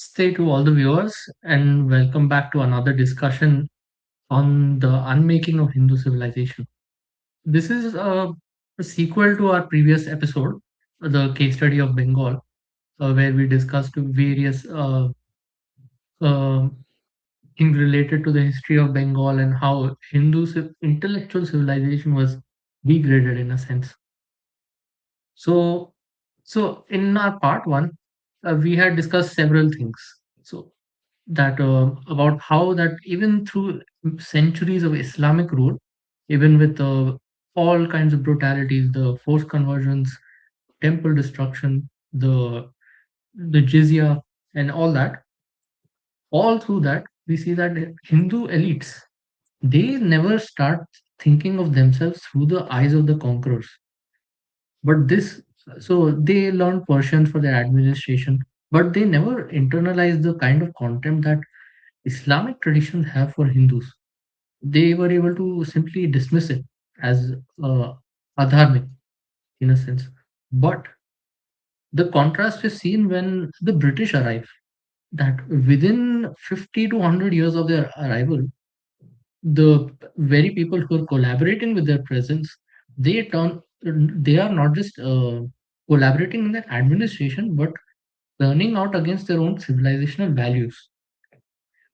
Namaste to all the viewers, and welcome back to another discussion on the unmaking of Hindu civilization. This is a sequel to our previous episode, the case study of Bengal, where we discussed various uh, things related to the history of Bengal and how intellectual civilization was degraded in a sense. So, so in our part one, we had discussed several things. So that about how that even through centuries of Islamic rule, even with all kinds of brutalities, the forced conversions, temple destruction, the jizya, and all through that, we see that Hindu elites, they never start thinking of themselves through the eyes of the conquerors. But so they learn Persian for their administration, but they never internalize the kind of contempt that Islamic traditions have for Hindus. They were able to simply dismiss it as adharmic in a sense. But the contrast is seen when the British arrive, that within 50 to 100 years of their arrival, the very people who are collaborating with their presence, they are not just collaborating in their administration, but turning out against their own civilizational values.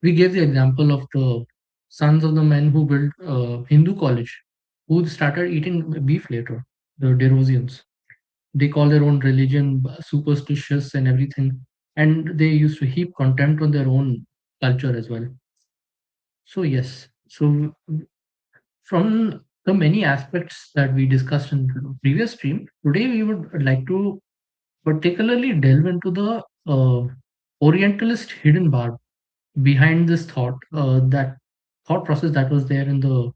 We gave the example of the sons of the men who built Hindu college, who started eating beef later, the Derosians. They call their own religion superstitious and everything, and they used to heap contempt on their own culture as well. So yes, so from the many aspects that we discussed in the previous stream, today we would like to particularly delve into the Orientalist hidden barb behind this that thought process that was there in the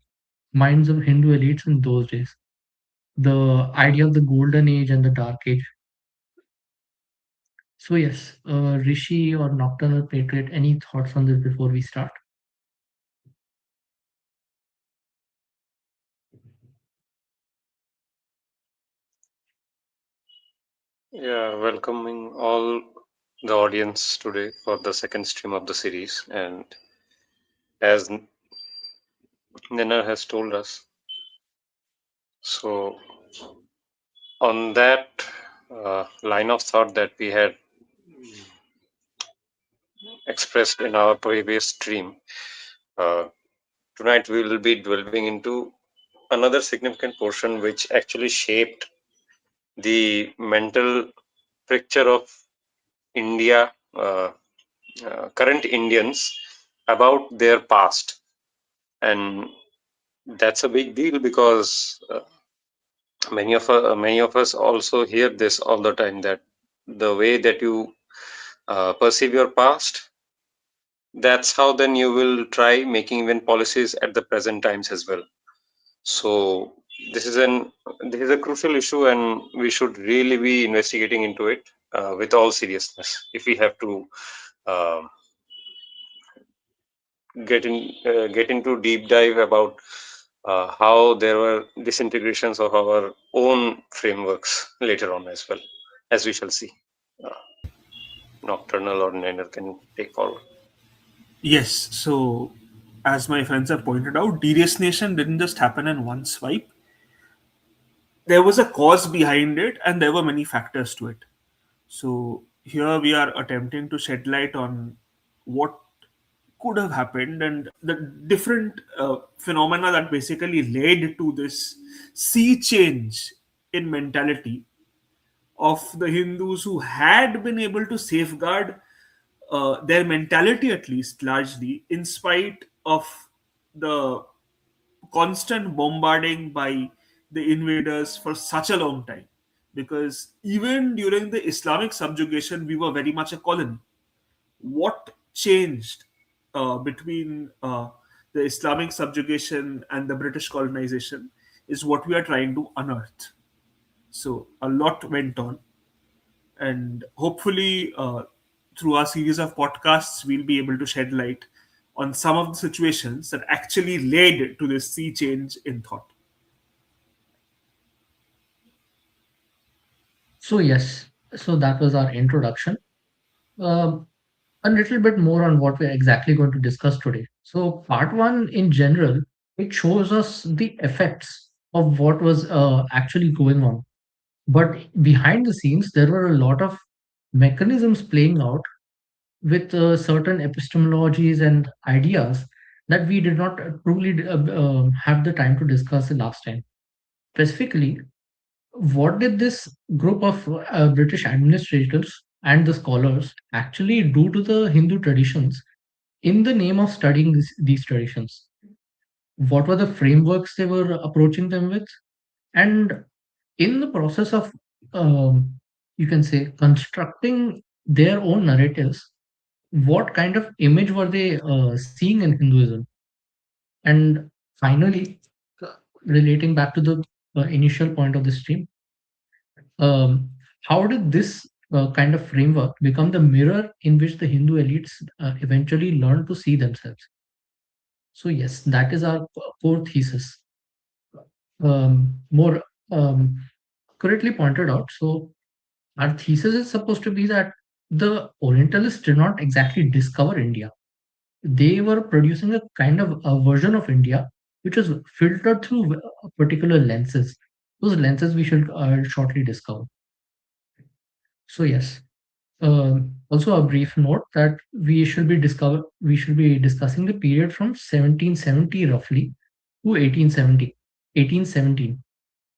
minds of Hindu elites in those days. The idea of the golden age and the dark age. So yes, Rishi or Nocturnal Patriot, any thoughts on this before we start? Yeah, welcoming all the audience today for the second stream of the series. And as Nina has told us, so on that line of thought that we had expressed in our previous stream, uh, tonight we will be delving into another significant portion which actually shaped the mental picture of India, current Indians about their past. And that's a big deal because many of us also hear this all the time that the way that you perceive your past, that's how then you will try making even policies at the present times as well. So this is an this is a crucial issue, and we should really be investigating into it with all seriousness if we have to uh, get into deep dive about how there were disintegrations of our own frameworks later on as well, as we shall see. Uh, Nocturnal or Niner can take forward. Yes, so as my friends have pointed out, de-destination didn't just happen in one swipe. There was a cause behind it, and there were many factors to it. So here we are attempting to shed light on what could have happened and the different phenomena that basically led to this sea change in mentality of the Hindus who had been able to safeguard their mentality, at least largely, in spite of the constant bombarding by the invaders for such a long time. Because even during the Islamic subjugation, we were very much a colony. What changed between the Islamic subjugation and the British colonization is what we are trying to unearth. So a lot went on, and hopefully through our series of podcasts we'll be able to shed light on some of the situations that actually led to this sea change in thought. So yes, so that was our introduction. Um, a little bit more on what we're exactly going to discuss today. So, part one in general, it shows us the effects of what was actually going on. But behind the scenes, there were a lot of mechanisms playing out with certain epistemologies and ideas that we did not truly have the time to discuss the last time. Specifically, what did this group of British administrators and the scholars actually do to the Hindu traditions in the name of studying these traditions? What were the frameworks they were approaching them with? And in the process of, you can say, constructing their own narratives, what kind of image were they seeing in Hinduism? And finally, uh, relating back to the initial point of the stream, um, how did this kind of framework become the mirror in which the Hindu elites eventually learned to see themselves? So, yes, that is our core thesis. More correctly pointed out. So, our thesis is supposed to be that the Orientalists did not exactly discover India. They were producing a kind of a version of India which was filtered through particular lenses. Those lenses we should shortly discover. So yes, also a brief note that we should be discussing the period from 1770 roughly to 1817,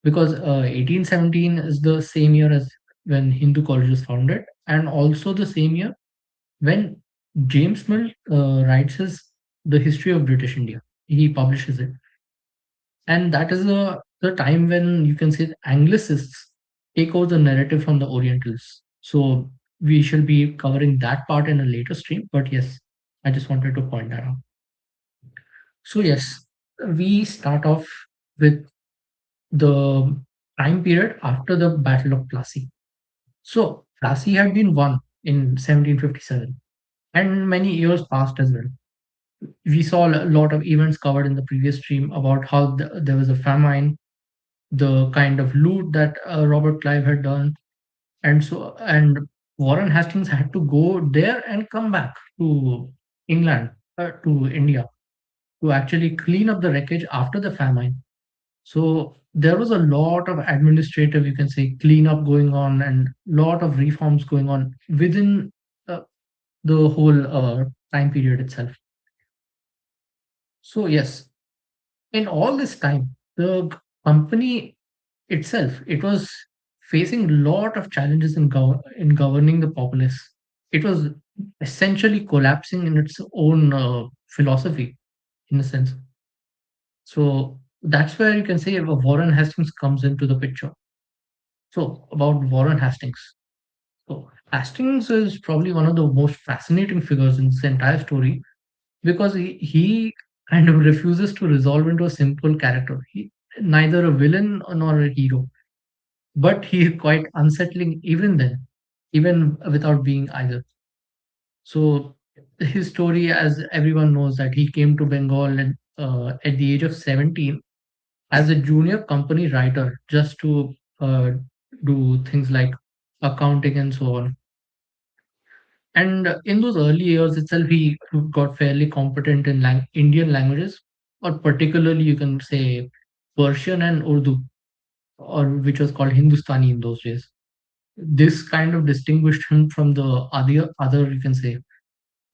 because 1817 is the same year as when Hindu College was founded, and also the same year when James Mill writes his The History of British India. He publishes it, and that is the time when you can say the Anglicists take over the narrative from the Orientals. So we shall be covering that part in a later stream. But yes, I just wanted to point that out. So yes, we start off with the time period after the Battle of Plassey. So Plassey had been won in 1757, and many years passed as well. We saw a lot of events covered in the previous stream about how there was a famine, the kind of loot that Robert Clive had done, and Warren Hastings had to go there and come back to England, to India, to actually clean up the wreckage after the famine. So there was a lot of administrative, you can say, cleanup going on, and lot of reforms going on within uh, the whole time period itself. So yes, in all this time, the company itself, it was facing a lot of challenges in governing the populace. It was essentially collapsing in its own philosophy, in a sense. So that's where you can say Warren Hastings comes into the picture. So about Warren Hastings. So Hastings is probably one of the most fascinating figures in this entire story because he kind of refuses to resolve into a simple character. Neither a villain nor a hero, but he is quite unsettling even then, even without being either. So his story, as everyone knows, that he came to Bengal and at the age of 17 as a junior company writer, just to uh, do things like accounting and so on. And in those early years itself, he got fairly competent in Indian languages, or particularly you can say Persian and Urdu, or which was called Hindustani in those days. This kind of distinguished him from the other you can say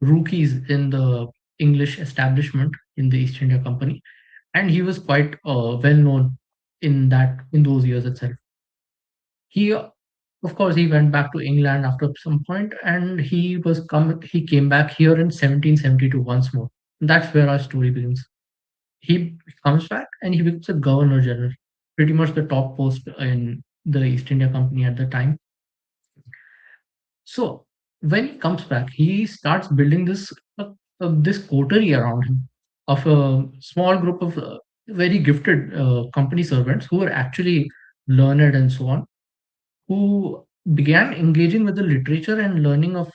rookies in the English establishment in the East India Company, and he was quite well known in those years itself. He of course he went back to England after some point, and he came back here in 1772 once more. That's where our story begins. He comes back and he becomes a governor general, pretty much the top post in the East India Company at the time. So when he comes back, he starts building this coterie around him of a small group of very gifted company servants who were actually learned and so on, who began engaging with the literature and learning of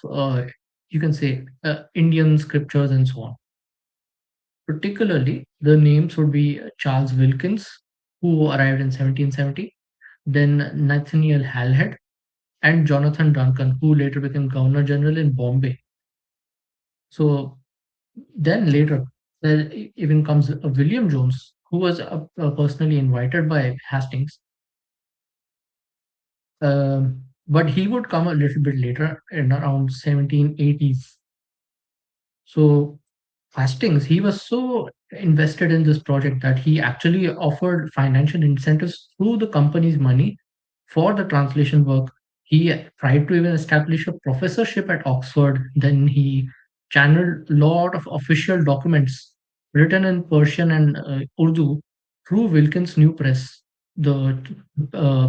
you can say Indian scriptures and so on. Particularly, the names would be Charles Wilkins, who arrived in 1770, then Nathaniel Halhed, and Jonathan Duncan, who later became Governor General in Bombay. So then later, there even comes William Jones, who was personally invited by Hastings, but he would come a little bit later in around 1780s. So Hastings, he was so invested in this project that he actually offered financial incentives through the company's money for the translation work. He tried to even establish a professorship at Oxford. Then he channeled a lot of official documents written in Persian and Urdu through Wilkins' new press, the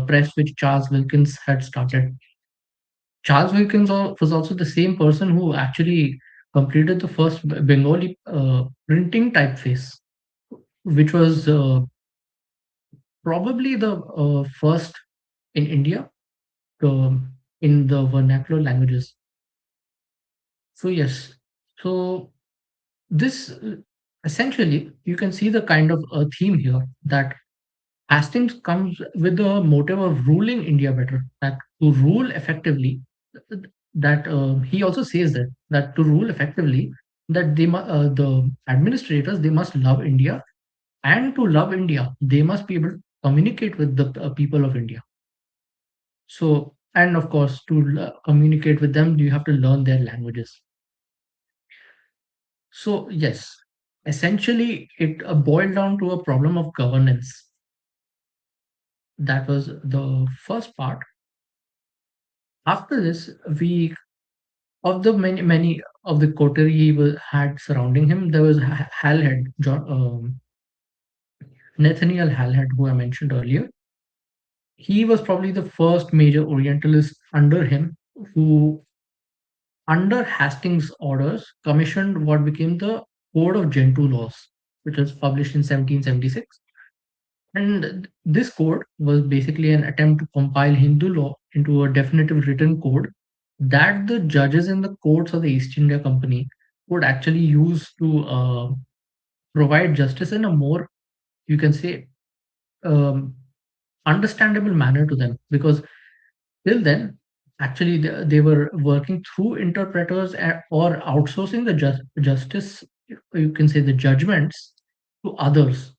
press which Charles Wilkins had started. Charles Wilkins was also the same person who actually completed the first Bengali printing typeface, which was probably the first in India in the vernacular languages. So yes, so this essentially you can see the kind of a theme here that Hastings comes with the motive of ruling India better, that to rule effectively, that he also says that to rule effectively, that the administrators they must love India, and to love India, they must be able to communicate with the people of India. So, and of course, to communicate with them, you have to learn their languages. So, yes, essentially, it boiled down to a problem of governance. That was the first part. After this, we of the many of the coterie had surrounding him, there was Halhed, Nathaniel Halhed, who I mentioned earlier. He was probably the first major Orientalist under him who, under Hastings' orders, commissioned what became the Code of Gentoo Laws, which was published in 1776. And this code was basically an attempt to compile Hindu law into a definitive written code that the judges in the courts of the East India Company would actually use to provide justice in a more, you can say, um, understandable manner to them. Because till then, actually, they were working through interpreters or outsourcing the justice, you can say, the judgments to others.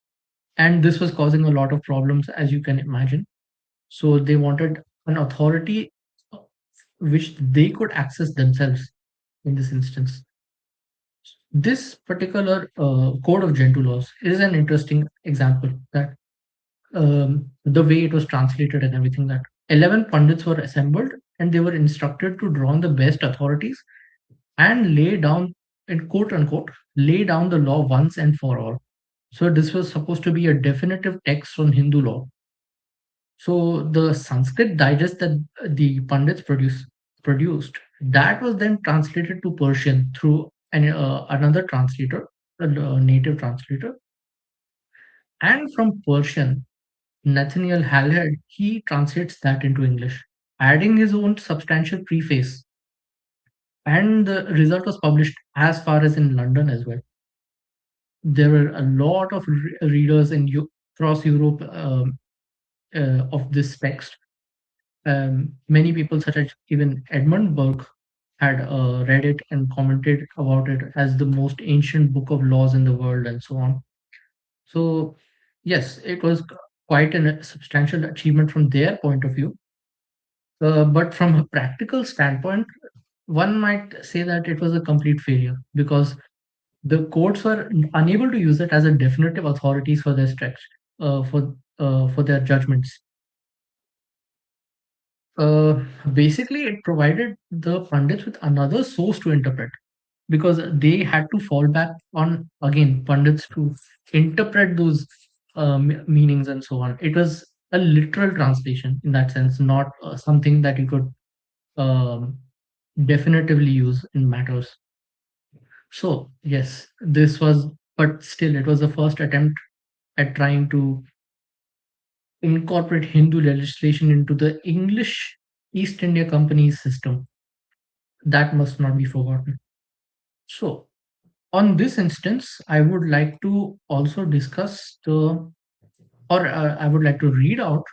And this was causing a lot of problems, as you can imagine. So they wanted an authority which they could access themselves in this instance. This particular code of Gentoo laws is an interesting example that the way it was translated and everything, that 11 pundits were assembled and they were instructed to draw on the best authorities and lay down, in quote unquote, lay down the law once and for all. So this was supposed to be a definitive text on Hindu law. So the Sanskrit digest that the Pandits produced, that was then translated to Persian through another translator, a native translator, and from Persian, Nathaniel Halhed, he translates that into English, adding his own substantial preface, and the result was published as far as in London as well. There were a lot of readers in across Europe of this text. Many people, such as even Edmund Burke, had read it and commented about it as the most ancient book of laws in the world, and so on. So, yes, it was quite a substantial achievement from their point of view. But from a practical standpoint, one might say that it was a complete failure because the courts were unable to use it as a definitive authorities for their text, for their judgments. Uh, Basically, it provided the pundits with another source to interpret because they had to fall back on again pundits to interpret those meanings and so on. It was a literal translation in that sense, not something that you could um, definitively use in matters. So yes, this was, but still, it was the first attempt at trying to incorporate Hindu legislation into the English East India Company's system. That must not be forgotten. So, on this instance, I would like to also discuss or I would like to read out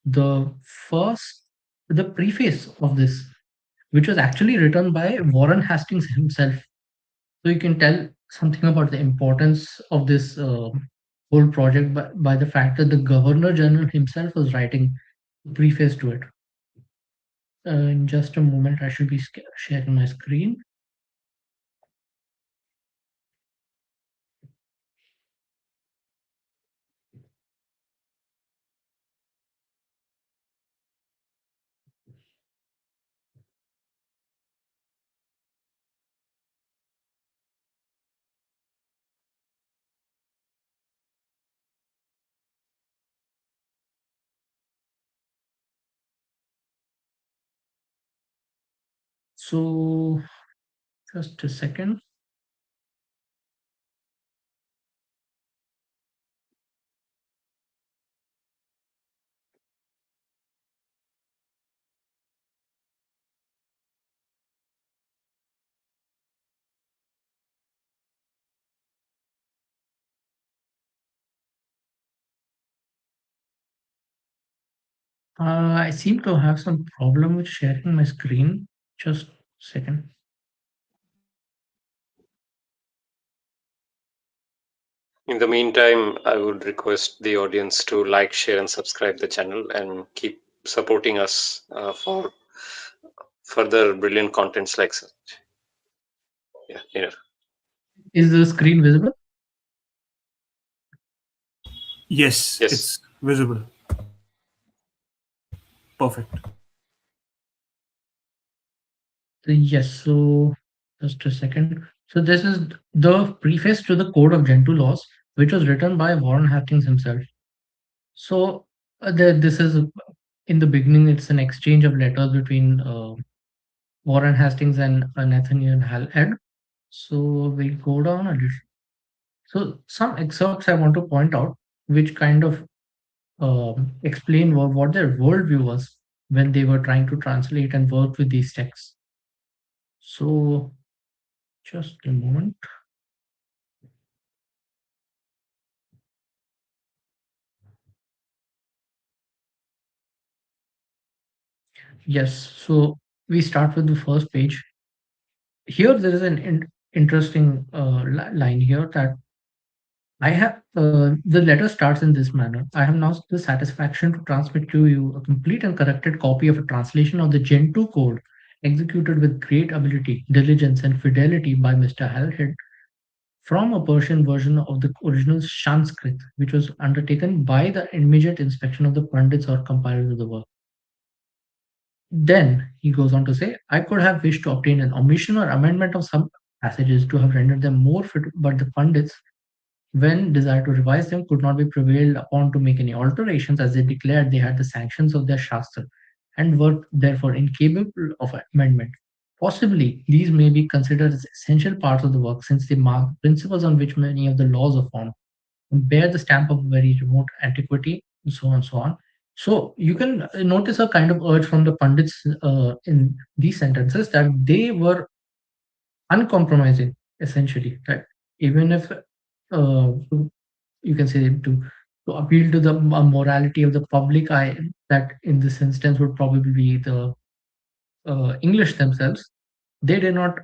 the first, the preface of this, which was actually written by Warren Hastings himself. So you can tell something about the importance of this whole project by the fact that the Governor General himself was writing a preface to it. In just a moment, I should be sharing my screen. So just a second. I seem to have some problem with sharing my screen. Just a second. In the meantime, I would request the audience to like, share, and subscribe the channel and keep supporting us for further brilliant contents like such. Yeah, Is the screen visible? Yes, yes. it's visible. Perfect. Yes, so just a second. So this is the preface to the Code of Gentoo Laws, which was written by Warren Hastings himself. So this is in the beginning. It's an exchange of letters between Warren Hastings and Nathaniel Hallhead. So we'll go down a little. So some excerpts I want to point out, which kind of explain what their worldview was when they were trying to translate and work with these texts. So just a moment. Yes, so we start with the first page. Here there is an interesting line here that I have. The letter starts in this manner. I have now the satisfaction to transmit to you a complete and corrected copy of a translation of the Gentoo Code, executed with great ability, diligence, and fidelity by Mr. Halhead from a Persian version of the original Sanskrit, which was undertaken by the immediate inspection of the Pandits or compilers of the work. Then he goes on to say, I could have wished to obtain an omission or amendment of some passages to have rendered them more fit, but the Pandits, when desired to revise them, could not be prevailed upon to make any alterations, as they declared they had the sanctions of their Shastra and were therefore incapable of amendment. Possibly, these may be considered as essential parts of the work, since they mark principles on which many of the laws are formed, and bear the stamp of very remote antiquity, and so on and so on. So you can notice a kind of urge from the pundits in these sentences that they were uncompromising, essentially. That even if you can say to appeal to the morality of the public eye, that in this instance would probably be the English themselves. They did not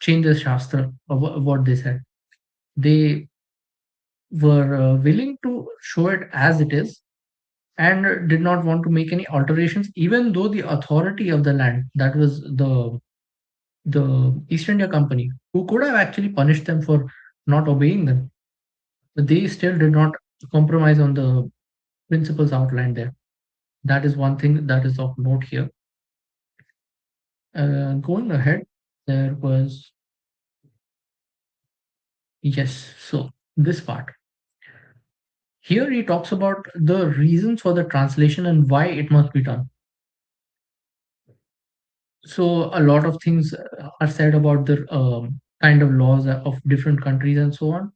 change the shastra of what they said. They were willing to show it as it is and did not want to make any alterations, even though the authority of the land, that was the East India Company, who could have actually punished them for not obeying them, but they still did not compromise on the principles outlined there. That is one thing that is of note here. Going ahead, there was, yes, so this part. Here he talks about the reasons for the translation and why it must be done. So a lot of things are said about the kind of laws of different countries and so on.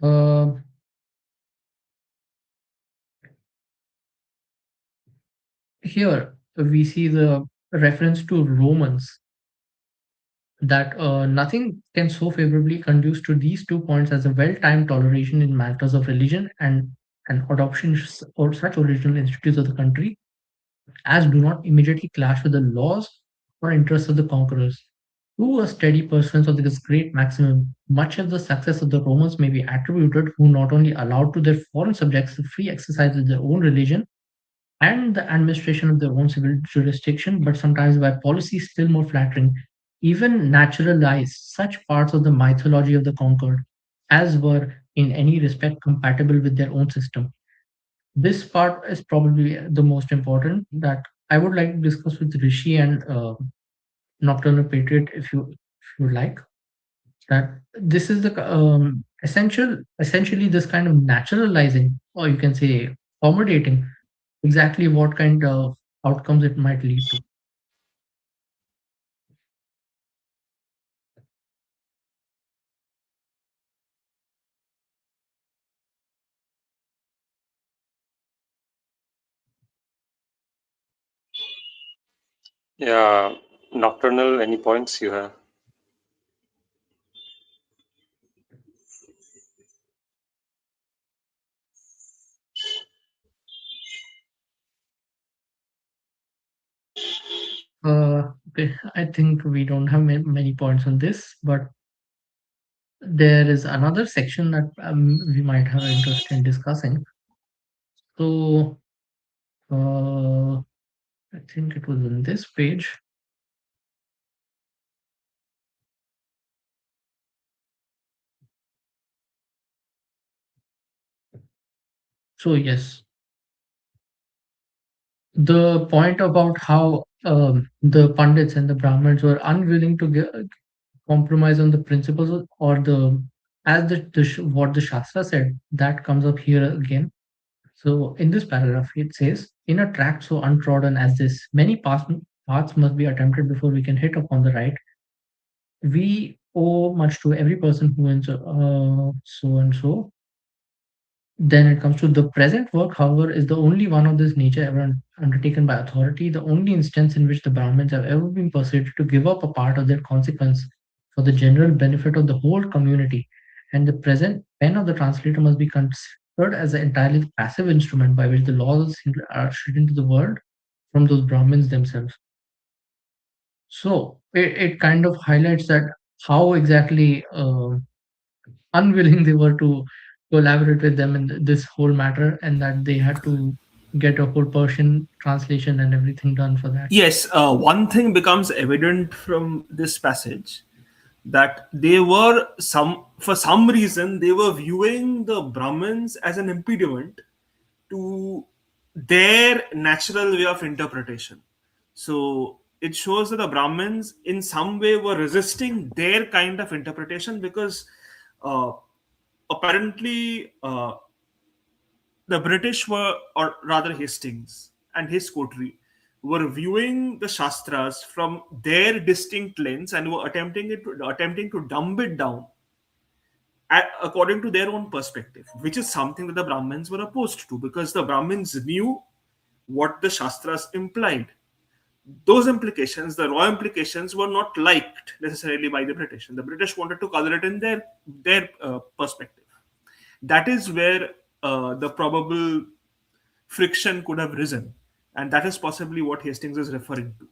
Uh, Here we see the reference to Romans, that nothing can so favorably conduce to these 2 points as a well-timed toleration in matters of religion and adoption or such original institutes of the country as do not immediately clash with the laws or interests of the conquerors. To a steady pursuance of this great maximum, much of the success of the Romans may be attributed who not only allowed to their foreign subjects the free exercise of their own religion and the administration of their own civil jurisdiction, but sometimes by policies still more flattering, even naturalized such parts of the mythology of the conquered as were in any respect compatible with their own system. This part is probably the most important that I would like to discuss with Rishi and Nocturnal Patriot if you like. That this is the essentially this kind of naturalizing, or you can say accommodating exactly what kind of outcomes it might lead to. Yeah, Nocturnal, any points you have? Okay, I think we don't have many points on this, but there is another section that we might have interest in discussing. So, I think it was on this page. So, yes, the point about how the Pandits and the Brahmins were unwilling to compromise on the principles or the as what the Shastra said, that comes up here again. So, in this paragraph, it says, in a tract so untrodden as this, many paths must be attempted before we can hit upon the right. We owe much to every person who is so and so. Then it comes to the present work, however, is the only one of this nature ever undertaken by authority, the only instance in which the Brahmins have ever been persuaded to give up a part of their consequence for the general benefit of the whole community. And the present pen of the translator must be considered as an entirely passive instrument by which the laws are shed into the world from those Brahmins themselves. So it kind of highlights that how exactly unwilling they were to collaborate with them in this whole matter, and that they had to get a whole Persian translation and everything done for that. Yes, one thing becomes evident from this passage, that they were some for some reason they were viewing the Brahmins as an impediment to their natural way of interpretation. So it shows that the Brahmins in some way were resisting their kind of interpretation, because uh, apparently the British were, or rather Hastings and his coterie, were viewing the Shastras from their distinct lens and were attempting to dumb it down according to their own perspective, which is something that the Brahmins were opposed to, because the Brahmins knew what the Shastras implied. Those implications, the raw implications, were not liked necessarily by the British, and the British wanted to color it in their perspective. That is where the probable friction could have risen, and that is possibly what Hastings is referring to.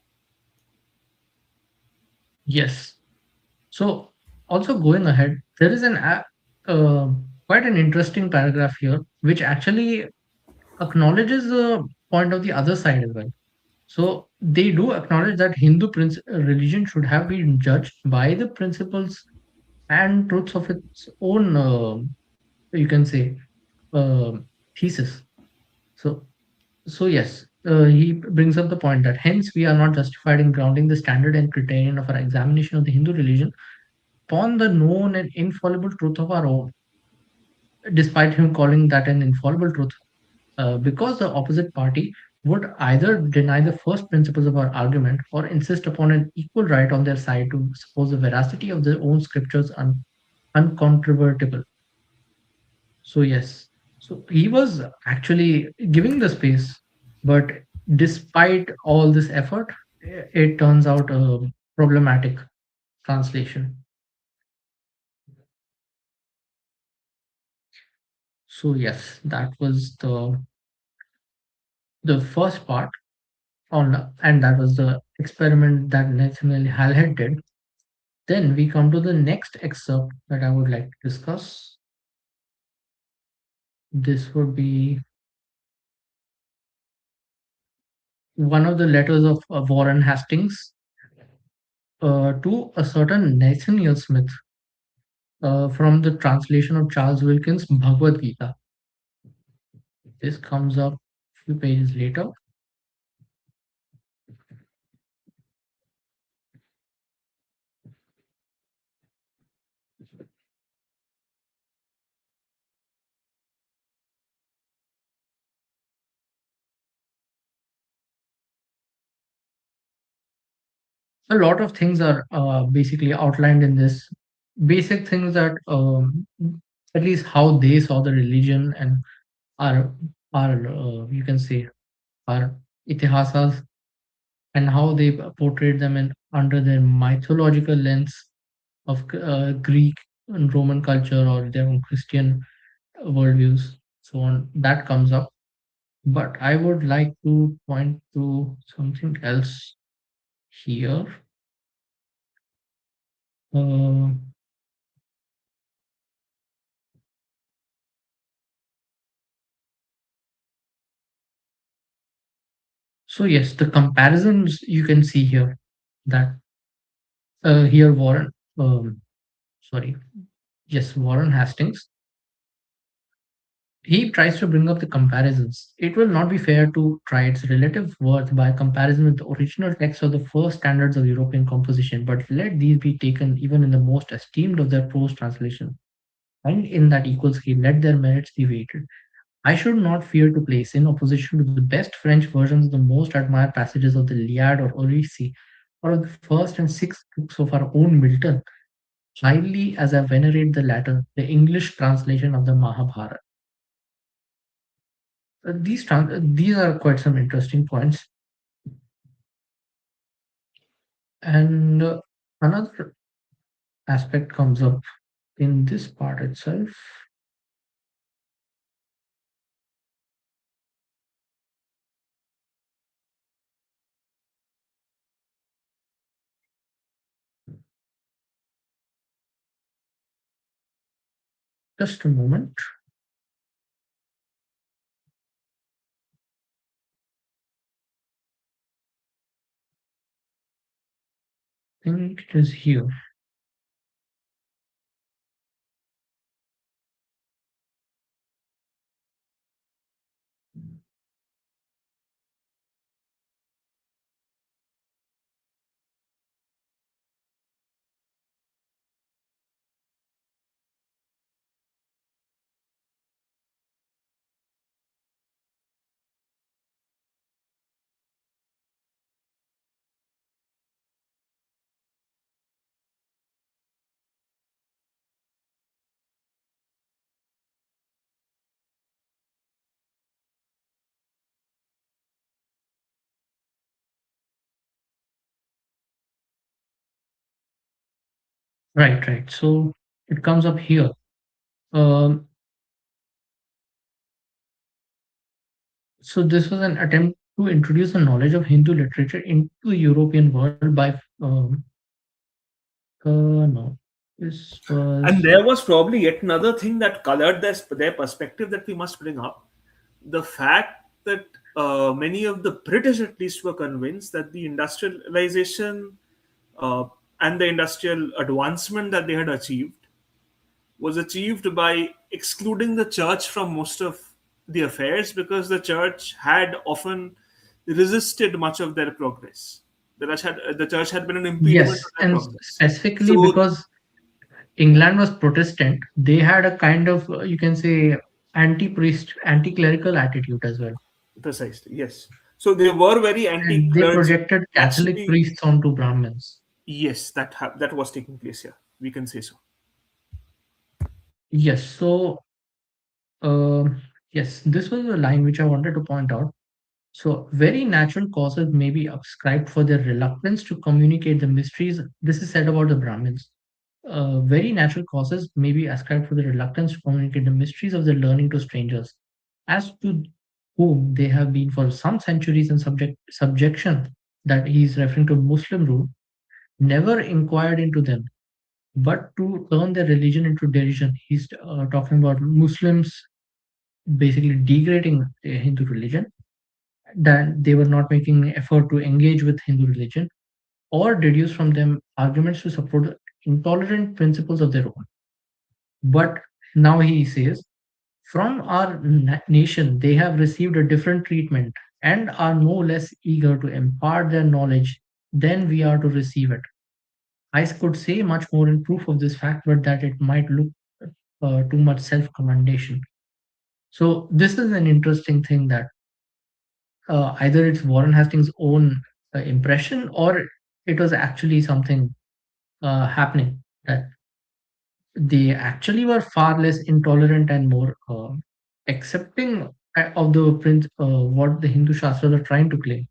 Yes. So also going ahead, there is uh, quite an interesting paragraph here, which actually acknowledges the point of the other side as well. So they do acknowledge that religion should have been judged by the principles and truths of its own, you can say, uh, thesis. So, so yes, he brings up the point that hence we are not justified in grounding the standard and criterion of our examination of the Hindu religion upon the known and infallible truth of our own, despite him calling that an infallible truth, because the opposite party would either deny the first principles of our argument or insist upon an equal right on their side to suppose the veracity of their own scriptures uncontrovertible. So yes, so he was actually giving the space, but despite all this effort, it turns out a problematic translation. So yes, that was the first part on, and that was the experiment that Nathaniel Hallhead did. Then we come to the next excerpt that I would like to discuss. This would be one of the letters of Warren Hastings to a certain Nathaniel Smith from the translation of Charles Wilkins' Bhagavad Gita. This comes up a few pages later. A lot of things are basically outlined in this. Basic things that, at least how they saw the religion and our, you can say, our itihasas, and how they portrayed them in under their mythological lens of Greek and Roman culture or their own Christian worldviews, so on. That comes up. But I would like to point to something else here. Uh, so yes, the comparisons you can see here that here Warren, sorry, yes, Warren Hastings, he tries to bring up the comparisons. It will not be fair to try its relative worth by comparison with the original text or the first standards of European composition, but let these be taken even in the most esteemed of their prose translation, and in that equal scale, let their merits be weighted. I should not fear to place in opposition to the best French versions the most admired passages of the Iliad or Odyssey, or of the first and sixth books of our own Milton, highly as I venerate the latter, the English translation of the Mahabharata. These are quite some interesting points. And another aspect comes up in this part itself. Just a moment. I think it is here. Right, right. So it comes up here. Um, so this was an attempt to introduce a knowledge of Hindu literature into the European world by no, this And was there was probably yet another thing that colored their perspective that we must bring up. The fact that many of the British, at least, were convinced that the industrialization uh, and the industrial advancement that they had achieved was achieved by excluding the church from most of the affairs, because the church had often resisted much of their progress. The church had been an impediment to yes, their and progress. specifically So because England was Protestant, they had a kind of you can say anti-priest, anti-clerical attitude as well, precisely, yes. So they were very and they anti-clergy. projected Catholic Naturally, priests onto Brahmins. yes, that was taking place here. We can say so. Yes, so yes, this was a line which I wanted to point out. So, very natural causes may be ascribed for their reluctance to communicate the mysteries. This is said about the Brahmins. Very natural causes may be ascribed for the reluctance to communicate the mysteries of their learning to strangers, as to whom they have been for some centuries in subjection, that he is referring to Muslim rule, never inquired into them. but to turn their religion into derision. He's talking about Muslims basically degrading the Hindu religion, that they were not making effort to engage with Hindu religion or deduce from them arguments to support intolerant principles of their own. But now he says, from our nation, they have received a different treatment and are no less eager to impart their knowledge than we are to receive it. I could say much more in proof of this fact, but that it might look too much self commendation. So, this is an interesting thing that either it's Warren Hastings' own impression or it was actually something happening, that they actually were far less intolerant and more accepting of the what the Hindu Shastras are trying to claim.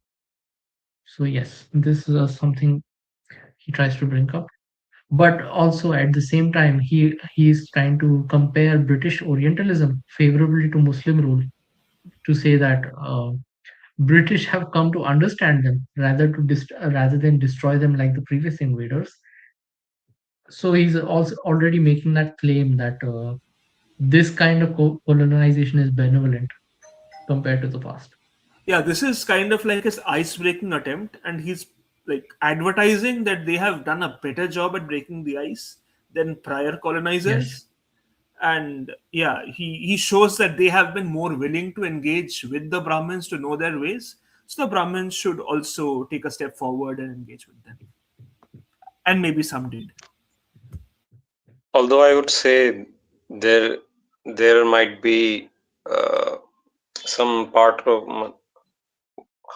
So yes, this is something he tries to bring up. But also at the same time, he is trying to compare British Orientalism favorably to Muslim rule, to say that British have come to understand them rather than destroy them like the previous invaders. So he's also already making that claim that this kind of colonization is benevolent compared to the past. Yeah, this is kind of like his ice breaking attempt, and he's like advertising that they have done a better job at breaking the ice than prior Yes. colonizers. And yeah, he shows that they have been more willing to engage with the Brahmins to know their ways. So the Brahmins should also take a step forward and engage with them. And maybe some did. Although I would say there there might be some part of,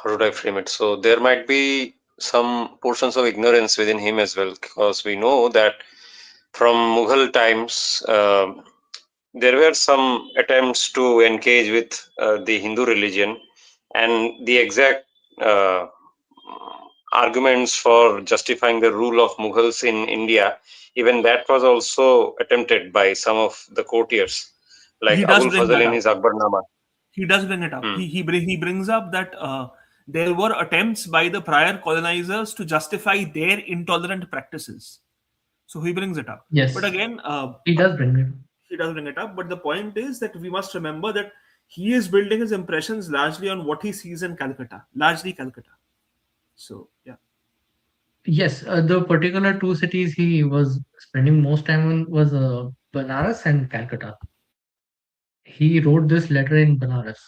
how would I frame it? So there might be some portions of ignorance within him as well, because we know that from Mughal times, there were some attempts to engage with the Hindu religion, and the exact uh, arguments for justifying the rule of Mughals in India, even that was also attempted by some of the courtiers, like He does Abul bring Fazl that in up. his Akbarnama. He does bring it up. Hmm. He brings up that there were attempts by the prior colonizers to justify their intolerant practices. So he brings it up. But Yes, again, he does bring it. he does bring it up. But the point is that we must remember that he is building his impressions largely on what he sees in Calcutta, largely Calcutta. So yeah. Yes, the particular two cities he was spending most time on was Banaras and Calcutta. He wrote this letter in Banaras.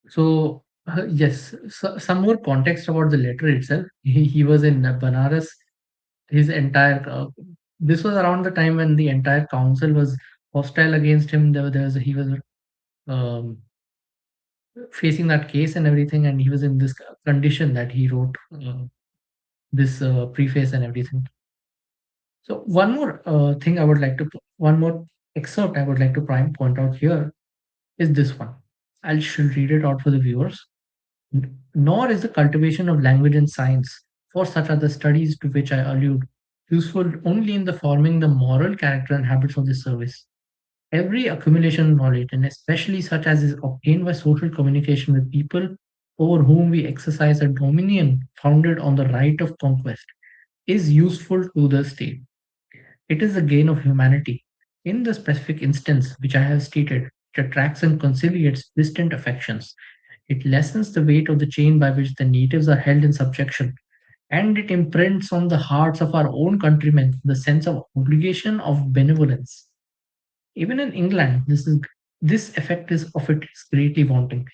So yes, some more context about the letter itself. He was in Banaras. His entire this was around the time when the entire council was hostile against him. There was he was um, facing that case and everything, and he was in this condition that he wrote this preface and everything. So one more thing I would like to, one more excerpt I would like to prime point out here is this one. I should read it out for the viewers. Nor is the cultivation of language and science, for such are the studies to which I allude, useful only in the forming the moral character and habits of the service. Every accumulation of knowledge, and especially such as is obtained by social communication with people over whom we exercise a dominion founded on the right of conquest, is useful to the state. It is the gain of humanity. In the specific instance which I have stated, it attracts and conciliates distant affections. It lessens the weight of the chain by which the natives are held in subjection, and it imprints on the hearts of our own countrymen the sense of obligation of benevolence. Even in England, this effect is of it is greatly wanting.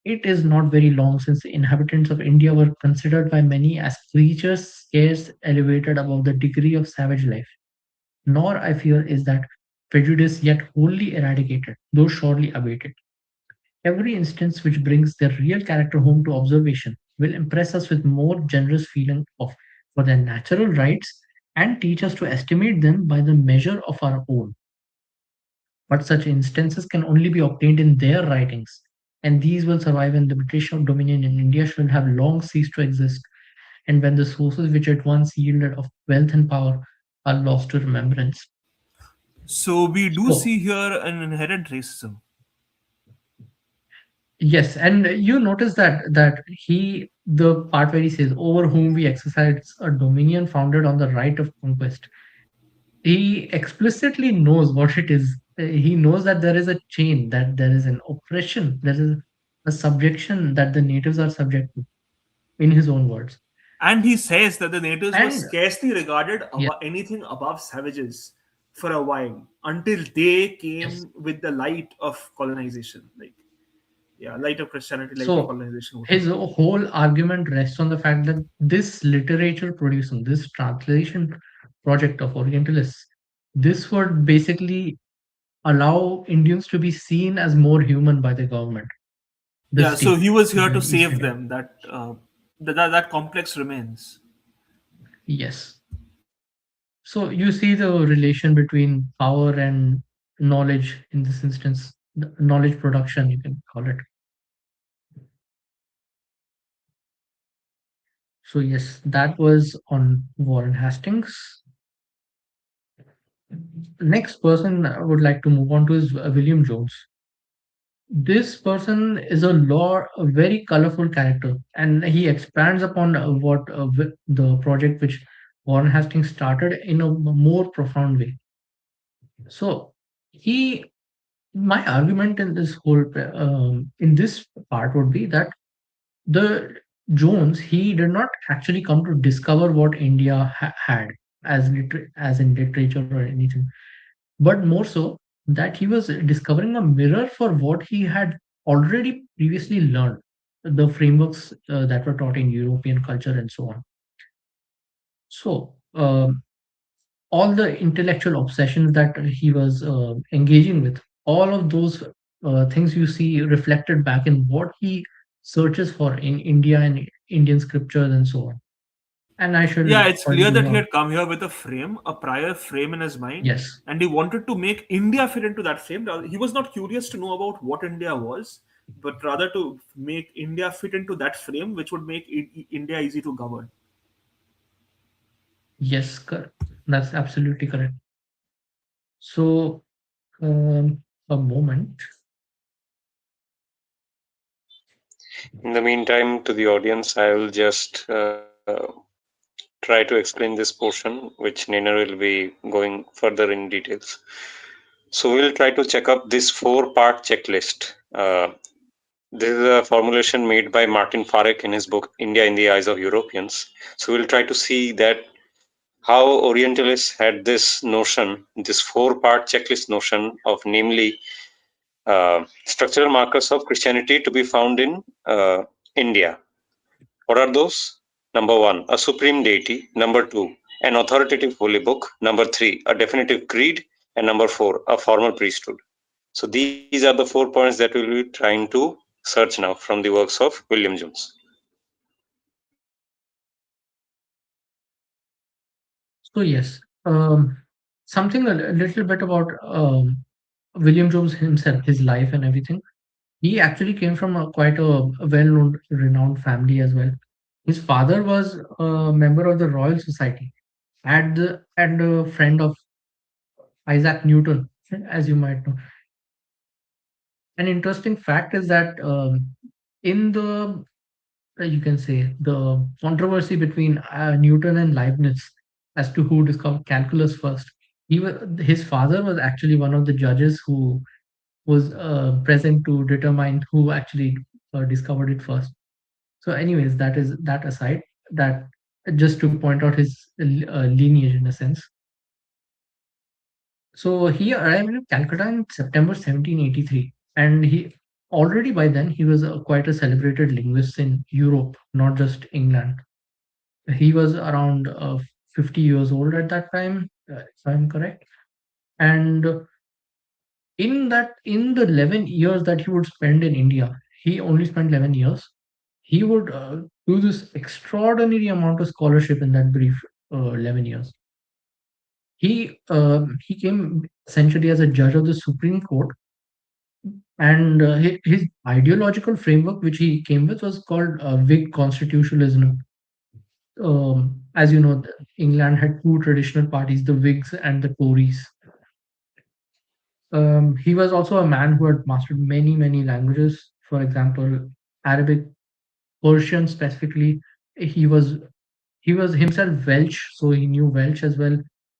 It is not very long since the inhabitants of India were considered by many as creatures scarce elevated above the degree of savage life. Nor, I fear, is that prejudice yet wholly eradicated, though surely abated. Every instance which brings their real character home to observation will impress us with more generous feeling of for their natural rights and teach us to estimate them by the measure of our own. But such instances can only be obtained in their writings, and these will survive when the British dominion in India shall have long ceased to exist, and when the sources which it once yielded of wealth and power are lost to remembrance. So we do So, see here an inherent racism. Yes, and you notice that the part where he says, "Over whom we exercise a dominion founded on the right of conquest." He explicitly knows what it is. He knows that there is a chain, that there is an oppression, there is a subjection that the natives are subject to, in his own words. And he says that the natives were And scarcely regarded yeah, anything above savages for a while until they yes. came with the light of colonization. Like, yeah, light of Christianity, light of So colonization, his whatever. whole argument rests on the fact that this literature producing, this translation project of Orientalists, this would basically allow Indians to be seen as more human by the government, the Yeah, so state, he was here the to East save India. them. That complex remains. Yes. So you see the relation between power and knowledge in this instance, the knowledge production, you can call it. So yes, that was on Warren Hastings. Next person I would like to move on to is William Jones. This person is a very colorful character, and he expands upon what the project which Warren Hastings started in a more profound way. So he my argument in this whole in this part would be that the Jones, he did not actually come to discover what India had as in literature or anything, but more so that he was discovering a mirror for what he had already previously learned, the frameworks that were taught in European culture and so on. So all the intellectual obsessions that he was engaging with, all of those things you see reflected back in what he searches for in India and Indian scriptures and so on. And I shall Yeah, it's point clear those that he out. had come here with a frame, a prior frame in his mind, Yes, and he wanted to make India fit into that frame. He was not curious to know about what India was, but rather to make India fit into that frame, which would make India easy to govern. yes, correct. That's absolutely correct. So, a moment. In the meantime, to the audience, I will just try to explain this portion, which Nina will be going further in details. So we'll try to check up this four-part checklist. This is a formulation made by Martin Farek in his book India in the Eyes of Europeans. So we'll try to see that how Orientalists had this notion, this four-part checklist notion of namely structural markers of Christianity to be found in India. What are those? Number one, a supreme deity. Number two, an authoritative holy book. Number three, a definitive creed. And number four, a formal priesthood. So these are the 4 points that we'll be trying to search now from the works of William Jones. So yes, something a little bit about William Jones himself, his life and everything. He actually came from quite a well-known, renowned family as well. His father was a member of the Royal Society and a friend of Isaac Newton, as you might know. An interesting fact is that in the you can say the controversy between Newton and Leibniz as to who discovered calculus first. His father was actually one of the judges who was present to determine who actually discovered it first. So, anyways, that is that aside. That just to point out his lineage in a sense. So he arrived in Calcutta in September 1783, and he already by then he was quite a celebrated linguist in Europe, not just England. He was around 50 years old at that time, if I'm correct. And in the 11 years that he would spend in India, he only spent 11 years. He would do this extraordinary amount of scholarship in that brief 11 years. He came essentially as a judge of the Supreme Court, and his ideological framework, which he came with, was called Whig constitutionalism. As you know, England had two traditional parties, the Whigs and the Tories. He was also a man who had mastered many languages, For example, Arabic, Persian specifically. He was he was himself Welsh, so he knew Welsh as well.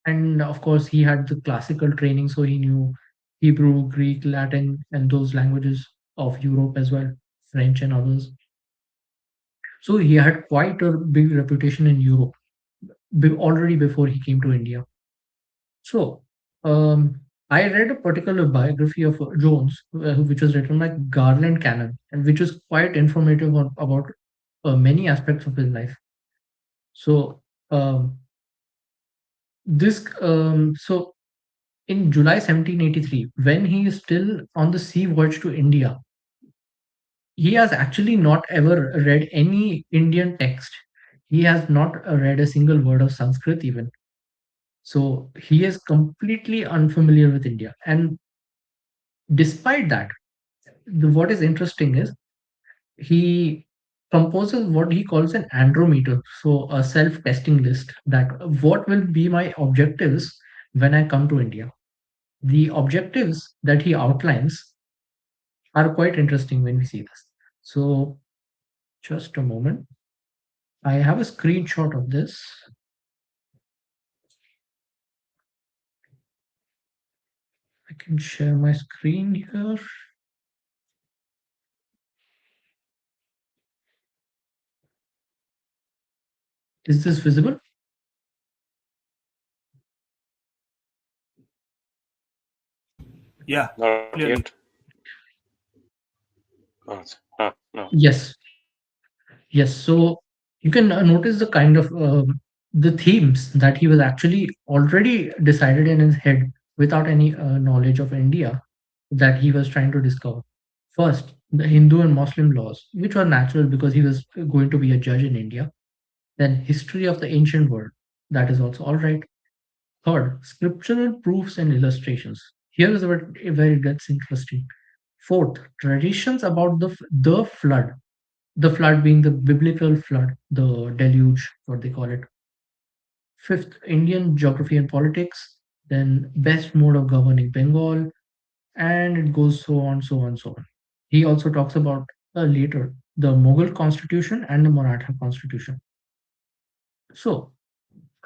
And of course, he had the classical training, so he knew Hebrew, Greek, Latin, and those languages of Europe as well, French and others. So he had quite a big reputation in Europe already before he came to India. So I read a particular biography of Jones, which was written by Garland Cannon, and which is quite informative about many aspects of his life. So um, so in July 1783, when he is still on the sea voyage to India, he has actually not ever read any Indian text. He has not read a single word of Sanskrit even. So he is completely unfamiliar with India. And despite that, what is interesting is he composes what he calls an andrometer, so a self-testing list that what will be my objectives when I come to India. The objectives that he outlines are quite interesting when we see this. So, just a moment. I have a screenshot of this. I can share my screen here. Is this visible? Yeah, Not yet. clearly. No. Yes, yes. So you can notice the kind of the themes that he was actually already decided in his head without any knowledge of India that he was trying to discover. First, the Hindu and Muslim laws, which were natural because he was going to be a judge in India. Then, history of the ancient world, that is also all right. Third, scriptural proofs and illustrations. Here is where it gets interesting. Fourth, traditions about the flood. The flood being the biblical flood, the deluge, what they call it. Fifth, Indian geography and politics. Then, best mode of governing Bengal, and it goes so on, so on, so on. He also talks about later the Mughal constitution and the Maratha constitution. So,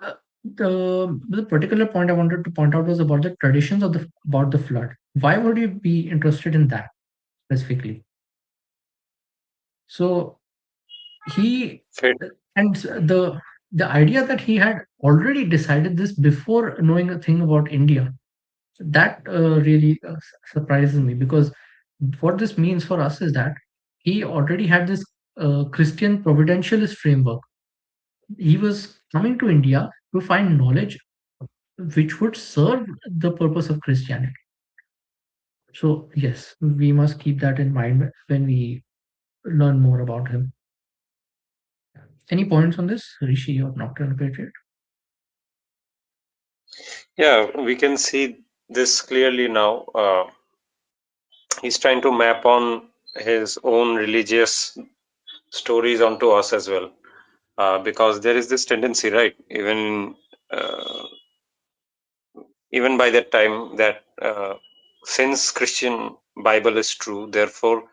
uh, the particular point I wanted to point out was about the traditions of the about the flood. Why would you be interested in that specifically? So he Fit. and the idea that he had already decided this before knowing a thing about India, that really surprises me, because what this means for us is that he already had this Christian providentialist framework. He was coming to India to find knowledge which would serve the purpose of Christianity. So, yes, we must keep that in mind when we learn more about him. Any points on this, Rishi or Nocturne Patriot? Yeah, we can see this clearly now. He's trying to map on his own religious stories onto us as well, because there is this tendency, right? Uh, even by that time, that since Christian Bible is true, therefore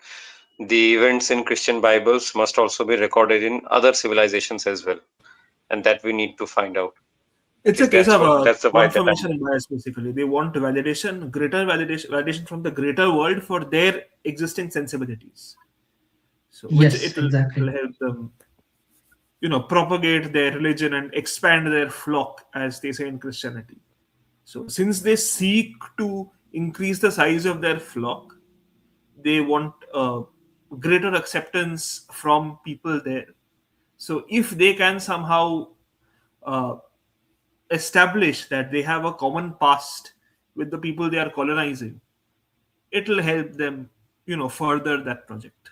the events in Christian Bibles must also be recorded in other civilizations as well, and that we need to find out. At It's a least case of that's the why that I'm confirmation bias, basically. They want validation, greater validation from the greater world for their existing sensibilities. So, which Yes, it'll exactly. help them, propagate their religion and expand their flock, as they say in Christianity. So, since they seek to increase the size of their flock, they want greater acceptance from people there. So, if they can somehow uh, establish that they have a common past with the people they are colonizing, it'll help them, further that project.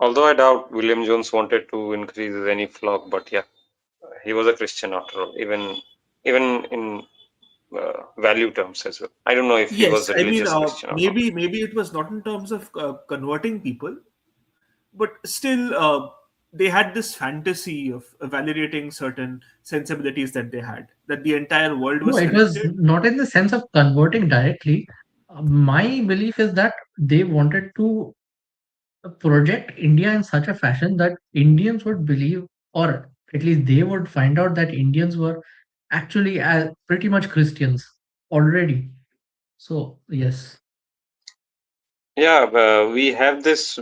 Although I doubt William Jones wanted to increase any flock, but yeah, he was a Christian after all, even in value terms as well. I don't know if he was Yes, a I mean, religious Christian or not. maybe it was not in terms of converting people, but still, they had this fantasy of validating certain sensibilities that they had, that the entire world No, was it was connected. not in the sense of converting directly. My belief is that they wanted to project India in such a fashion that Indians would believe, or at least they would find out that Indians were actually pretty much Christians already. So, yes. Yeah, we have this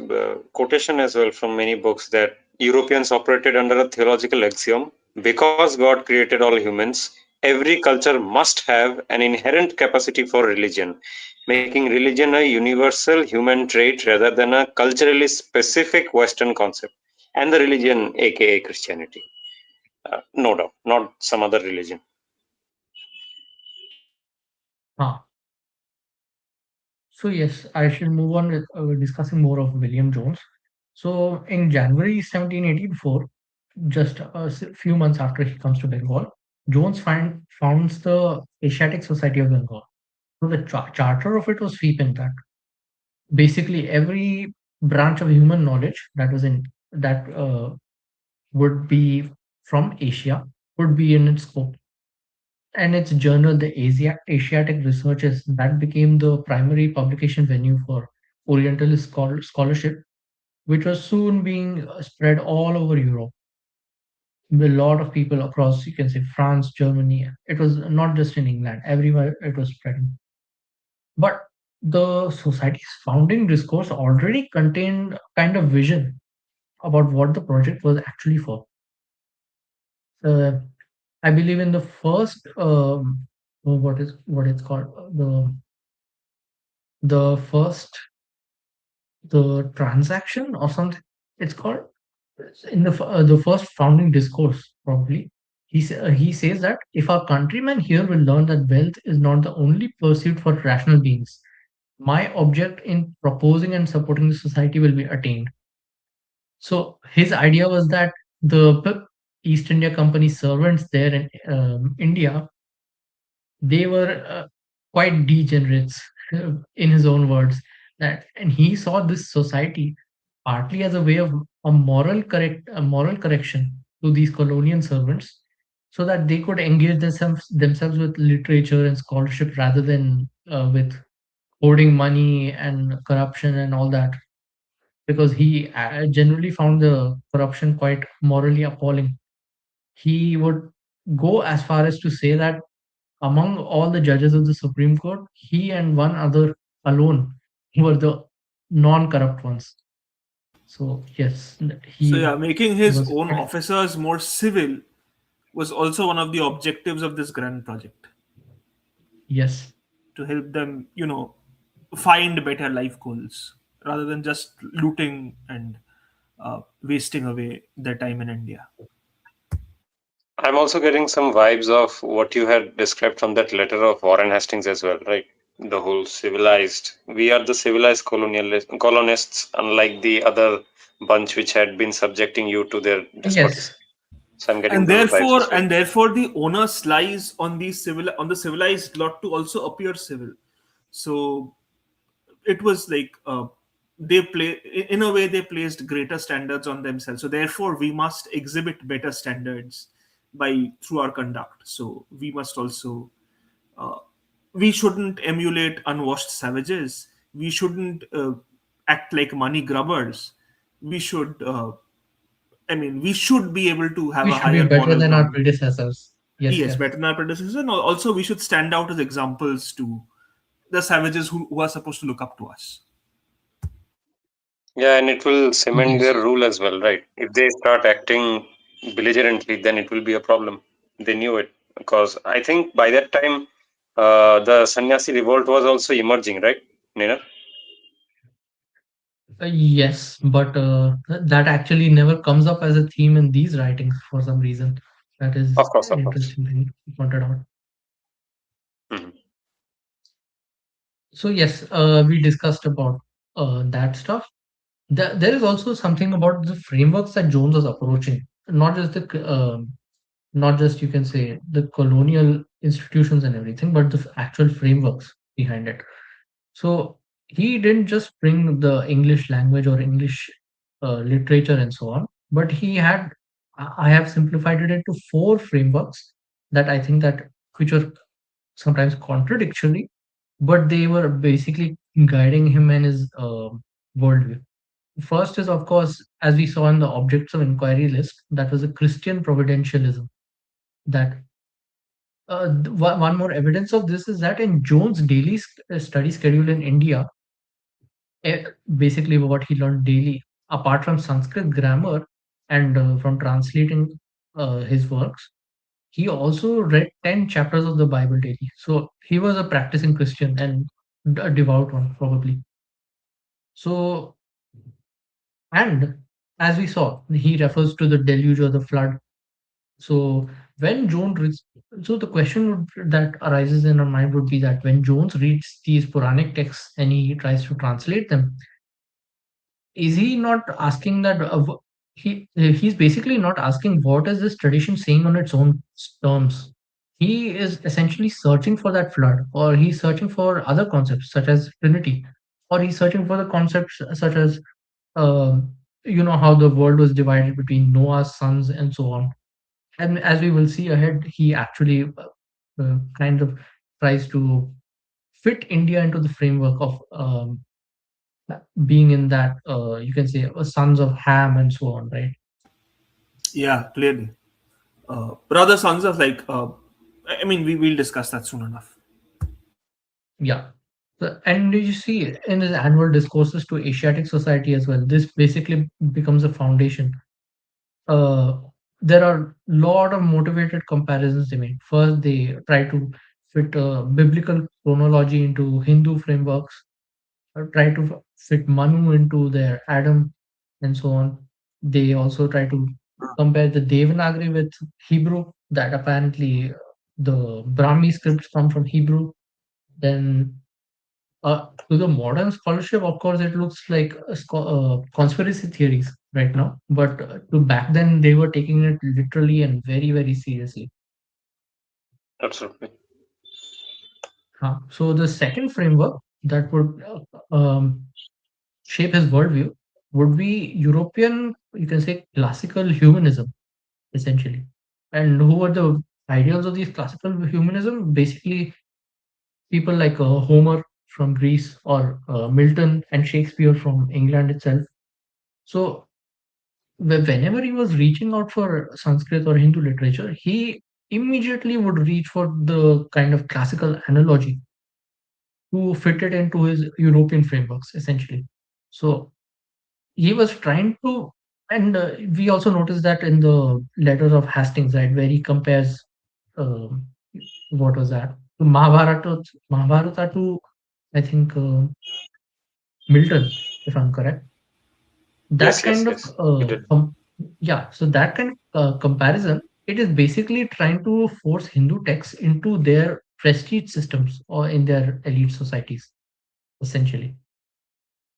quotation as well from many books that Europeans operated under a theological axiom: because God created all humans, every culture must have an inherent capacity for religion, making religion a universal human trait rather than a culturally specific Western concept. And the religion, aka Christianity, no doubt, not some other religion. Ah, so, yes, I should move on with discussing more of William Jones. So, in January 1784, just a few months after he comes to Bengal, Jones founds the Asiatic Society of Bengal. So, the charter of it was sweeping that basically every branch of human knowledge that was in that would be from Asia would be in its scope. And its journal, the Asiatic Researches, that became the primary publication venue for Orientalist scholarship, which was soon being spread all over Europe. A lot of people across, you can say, France, Germany. It was not just in England; everywhere it was spreading. But the society's founding discourse already contained kind of vision about what the project was actually for. Uh, I believe in the first, what it's called, the first, the transaction or something. It's called in the first founding discourse probably. He says that if our countrymen here will learn that wealth is not the only pursuit for rational beings, my object in proposing and supporting the society will be attained. So his idea was that the East India Company servants there in India, they were quite degenerates, in his own words. That and he saw this society partly as a way of a moral correction to these colonial servants, so that they could engage themselves with literature and scholarship rather than with hoarding money and corruption and all that, because he generally found the corruption quite morally appalling. He would go as far as to say that among all the judges of the Supreme Court, he and one other alone were the non-corrupt ones. So yes, So he yeah, making his was own officers more civil was also one of the objectives of this grand project, yes. to help them, find better life goals rather than just looting and wasting away their time in India. I'm also getting some vibes of what you had described from that letter of Warren Hastings as well, right? The whole civilized. We are the civilized colonists, unlike the other bunch which had been subjecting you to their despotism. Yes. So I'm getting and those vibes therefore as well. and therefore the onus lies on the civilized lot to also appear civil. So it was like, they play in a way, they placed greater standards on themselves, so therefore we must exhibit better standards by through our conduct. So we must also, uh, we shouldn't emulate unwashed savages, we shouldn't act like money grubbers, we should, we should be able to have We a should be higher better moral than our ground. predecessors. Yes, Yes, yes. better than our predecessors, and also we should stand out as examples to the savages who are supposed to look up to us. Yeah, and it will cement their Yes. rule as well, right? If they start acting belligerently, then it will be a problem. They knew it because I think by that time, the sannyasi revolt was also emerging, right, Nina? Yes, but that actually never comes up as a theme in these writings for some reason. That is Of course, an of course. interesting thing you pointed out. Mhm. So yes, we discussed about that stuff. There is also something about the frameworks that Jones was approaching, not just not just, you can say, the colonial institutions and everything, but the actual frameworks behind it. So he didn't just bring the English language or English literature and so on, but he had, I have simplified it into four frameworks that I think that which were sometimes contradictory, but they were basically guiding him and his worldview. First is, of course, as we saw in the objects of inquiry list, that was a Christian providentialism. That one more evidence of this is that in Jones' daily study schedule in India, eh, basically what he learned daily, apart from Sanskrit grammar and from translating his works, he also read 10 chapters of the Bible daily. So he was a practicing Christian and a devout one, probably. So, and as we saw, he refers to the deluge or the flood. So when Jones reads, so the question that arises in our mind would be that when Jones reads these Puranic texts and he tries to translate them, is he not asking that he's basically not asking what is this tradition saying on its own terms. He is essentially searching for that flood, or he's searching for other concepts such as Trinity, or he's searching for the concepts such as how the world was divided between Noah's sons and so on. And as we will see ahead, he actually kind of tries to fit India into the framework of being in that you can say sons of Ham and so on, right? Yeah, clearly. Rather sons of like, I mean, we will discuss that soon enough. Yeah. And you see in his annual discourses to Asiatic society as well, this basically becomes a foundation. Uh, there are a lot of motivated comparisons they made. First, they try to fit biblical chronology into Hindu frameworks, try to fit Manu into their Adam, and so on. They also try to compare the Devanagari with Hebrew, that apparently the Brahmi scripts come from Hebrew. Then to the modern scholarship, of course, it looks like conspiracy theories right now, but to back then, they were taking it literally and very, very seriously. Absolutely. So the second framework that would shape his worldview would be European, you can say, classical humanism, essentially. And who are the ideals of these classical humanism? Basically, people like Homer from Greece or Milton and Shakespeare from England itself. So whenever he was reaching out for Sanskrit or Hindu literature, he immediately would reach for the kind of classical analogy to fit it into his European frameworks, essentially. So he was trying to, and we also noticed that in the letters of Hastings, right, where he compares, um, what was that, to Mahabharata to, I think, Milton, if I'm correct. That Yes, kind yes, of, yes. You did. yeah, so that kind of comparison, it is basically trying to force Hindu texts into their prestige systems or in their elite societies, essentially.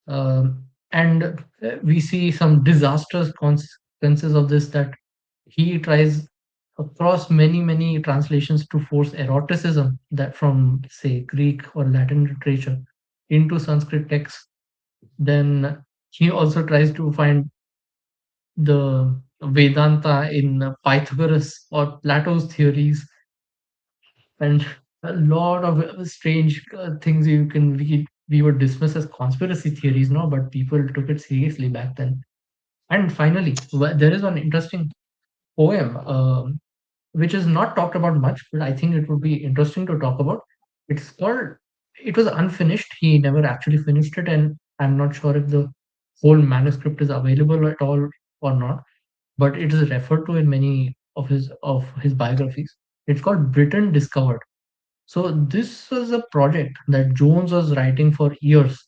And we see some disastrous consequences of this, that he tries across many translations to force eroticism that from say Greek or Latin literature into Sanskrit texts. Then he also tries to find the Vedanta in Pythagoras or Plato's theories, and a lot of strange things you can read. We would dismiss as conspiracy theories now, but people took it seriously back then. And finally, there is one interesting poem which is not talked about much, but I think it would be interesting to talk about. It's called. It was unfinished. He never actually finished it, and I'm not sure if the whole manuscript is available at all or not. But it is referred to in many of his biographies. It's called Britain Discovered. So this was a project that Jones was writing for years,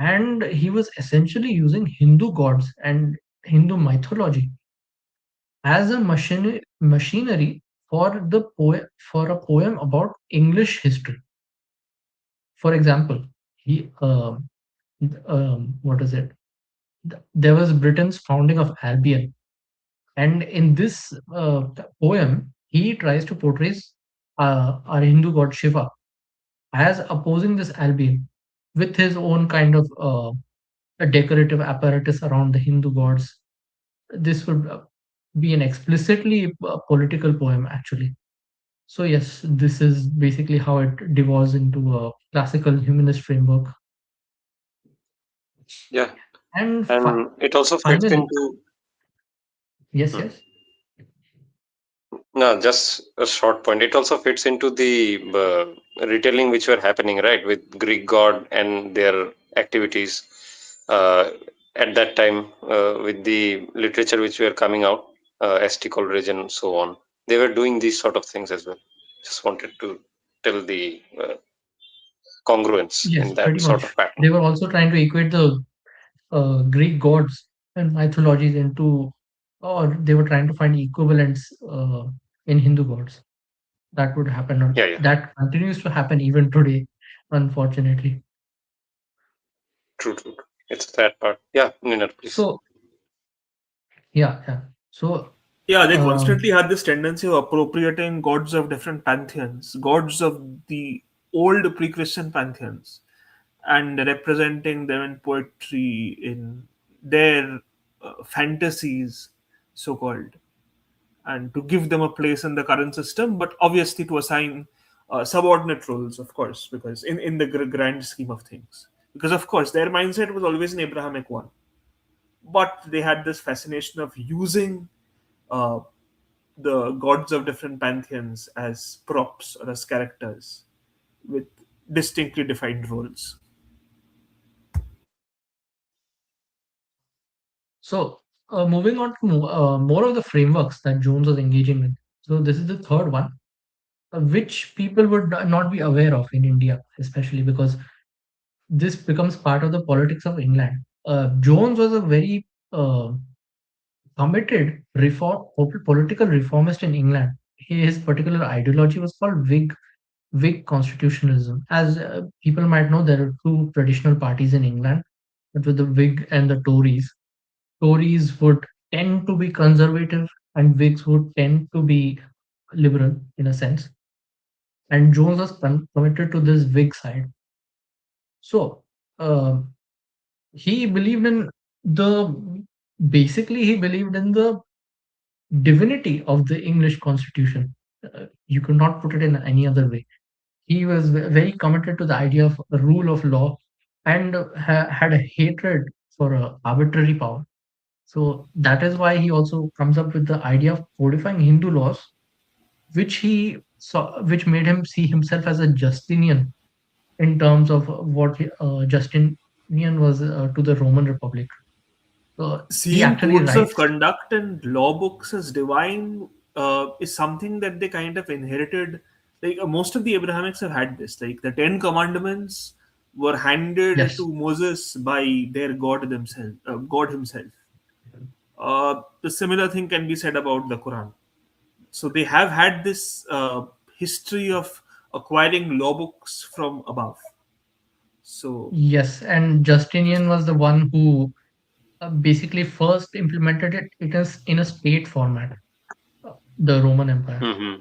and he was essentially using Hindu gods and Hindu mythology as a machinery for a poem about English history. For example, he what is it? There was Britain's founding of Albion, and in this poem, he tries to portray our Hindu god Shiva as opposing this Albion with his own kind of a decorative apparatus around the Hindu gods. This would be an explicitly political poem, actually. So yes, this is basically how it devolves into a classical humanist framework. Yeah, And and it also fits finally, into. yes, Hmm. yes, No, just a short point. It also fits into the retelling which were happening, right, with Greek god and their activities uh, at that time, with the literature which were coming out, ST Coleridge and so on. They were doing these sort of things as well. Just wanted to tell the congruence yes, in that pretty sort much. of pattern. They were also trying to equate the Greek gods and mythologies into, or they were trying to find equivalents in Hindu gods. That would happen, or Yeah, yeah, that continues to happen even today, unfortunately. true, true, true. It's that part. Yeah, Nina, please. So, yeah, yeah. So, Yeah, they um, constantly had this tendency of appropriating gods of different pantheons, gods of the old pre-Christian pantheons, and representing them in poetry, in their fantasies, so called, and to give them a place in the current system, but obviously to assign subordinate roles, of course, because in the grand scheme of things. Because, of course, their mindset was always an Abrahamic one, but they had this fascination of using uh, the gods of different pantheons as props or as characters with distinctly defined roles. so moving on to more of the frameworks that Jones was engaging with. So, this is the third one, which people would not be aware of in India, especially because this becomes part of the politics of England. Jones was a very committed political reformist in England. His particular ideology was called Whig constitutionalism. As people might know, there are two traditional parties in England, but with the Whig and the Tories. Tories would tend to be conservative, and Whigs would tend to be liberal in a sense. And Jones was committed to this Whig side. So uh, he believed in the he believed in the divinity of the English Constitution. You could not put it in any other way. He was very committed to the idea of the rule of law and had a hatred for arbitrary power. So that is why he also comes up with the idea of codifying Hindu laws, which made him see himself as a Justinian in terms of what Justinian was to the Roman Republic. So he Seeing actually codes of writes, conduct and law books as divine is something that they kind of inherited. Like most of the Abrahamics have had this. Like the Ten Commandments were handed yes, to Moses by their God themselves, God Himself. The similar thing can be said about the Quran. So they have had this history of acquiring law books from above. So yes, and Justinian was the one who basically first implemented it is in a state format, the Roman Empire. Hmm.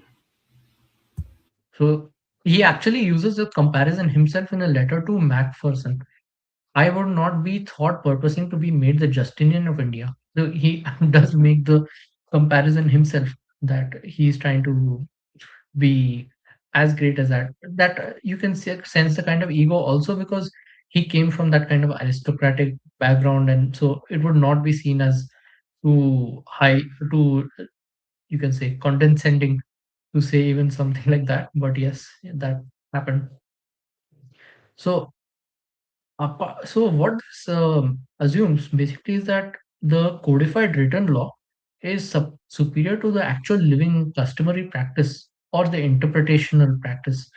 So he actually uses the comparison himself in a letter to Macpherson. I would not be thought purposing to be made the Justinian of India. So he does make the comparison himself that he's trying to be as great as that. That you can sense the kind of ego also because he came from that kind of aristocratic background, and so it would not be seen as too high, too you can say condescending to say even something like that. But yes, that happened. So so what this assumes basically is that the codified written law is superior to the actual living customary practice or the interpretational practice,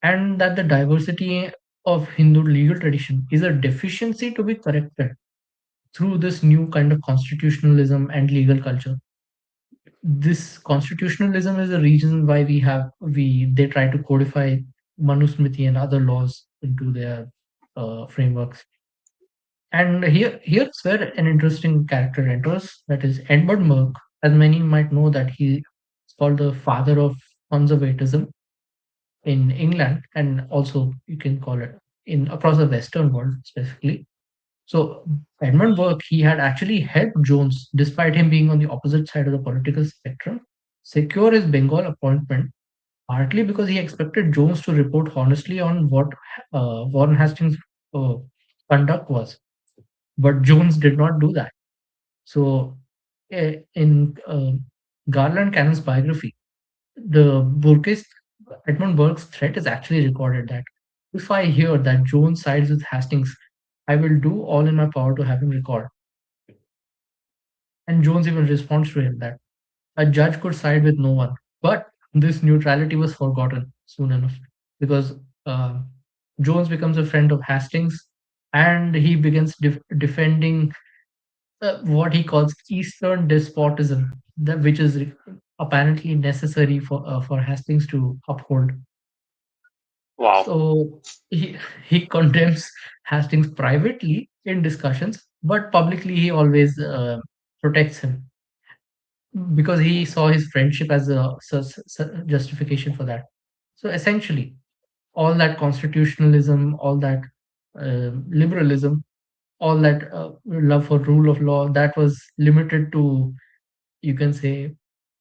and that the diversity of Hindu legal tradition is a deficiency to be corrected through this new kind of constitutionalism and legal culture. This constitutionalism is the reason why they try to codify Manusmriti and other laws into their frameworks. And here's where an interesting character enters. That is Edmund Burke. As many might know, that he is called the father of conservatism in England, and also you can call it in across the Western world specifically. So Edmund Burke, he had actually helped Jones, despite him being on the opposite side of the political spectrum, secure his Bengal appointment. partly because he expected Jones to report honestly on what Warren Hastings' uh, conduct was. But Jones did not do that. So, in Garland Cannon's biography, the Burgess Edmund Burke's threat is actually recorded that if I hear that Jones sides with Hastings, I will do all in my power to have him record. And Jones even responds to him that a judge could side with no one. But this neutrality was forgotten soon enough because uh, Jones becomes a friend of Hastings and he begins defending what he calls Eastern despotism, which is apparently necessary for Hastings to uphold. Wow. So he he condemns Hastings privately in discussions, but publicly he always protects him because he saw his friendship as a justification for that. So essentially, all that constitutionalism, all that liberalism, all that love for rule of law, that was limited to, you can say,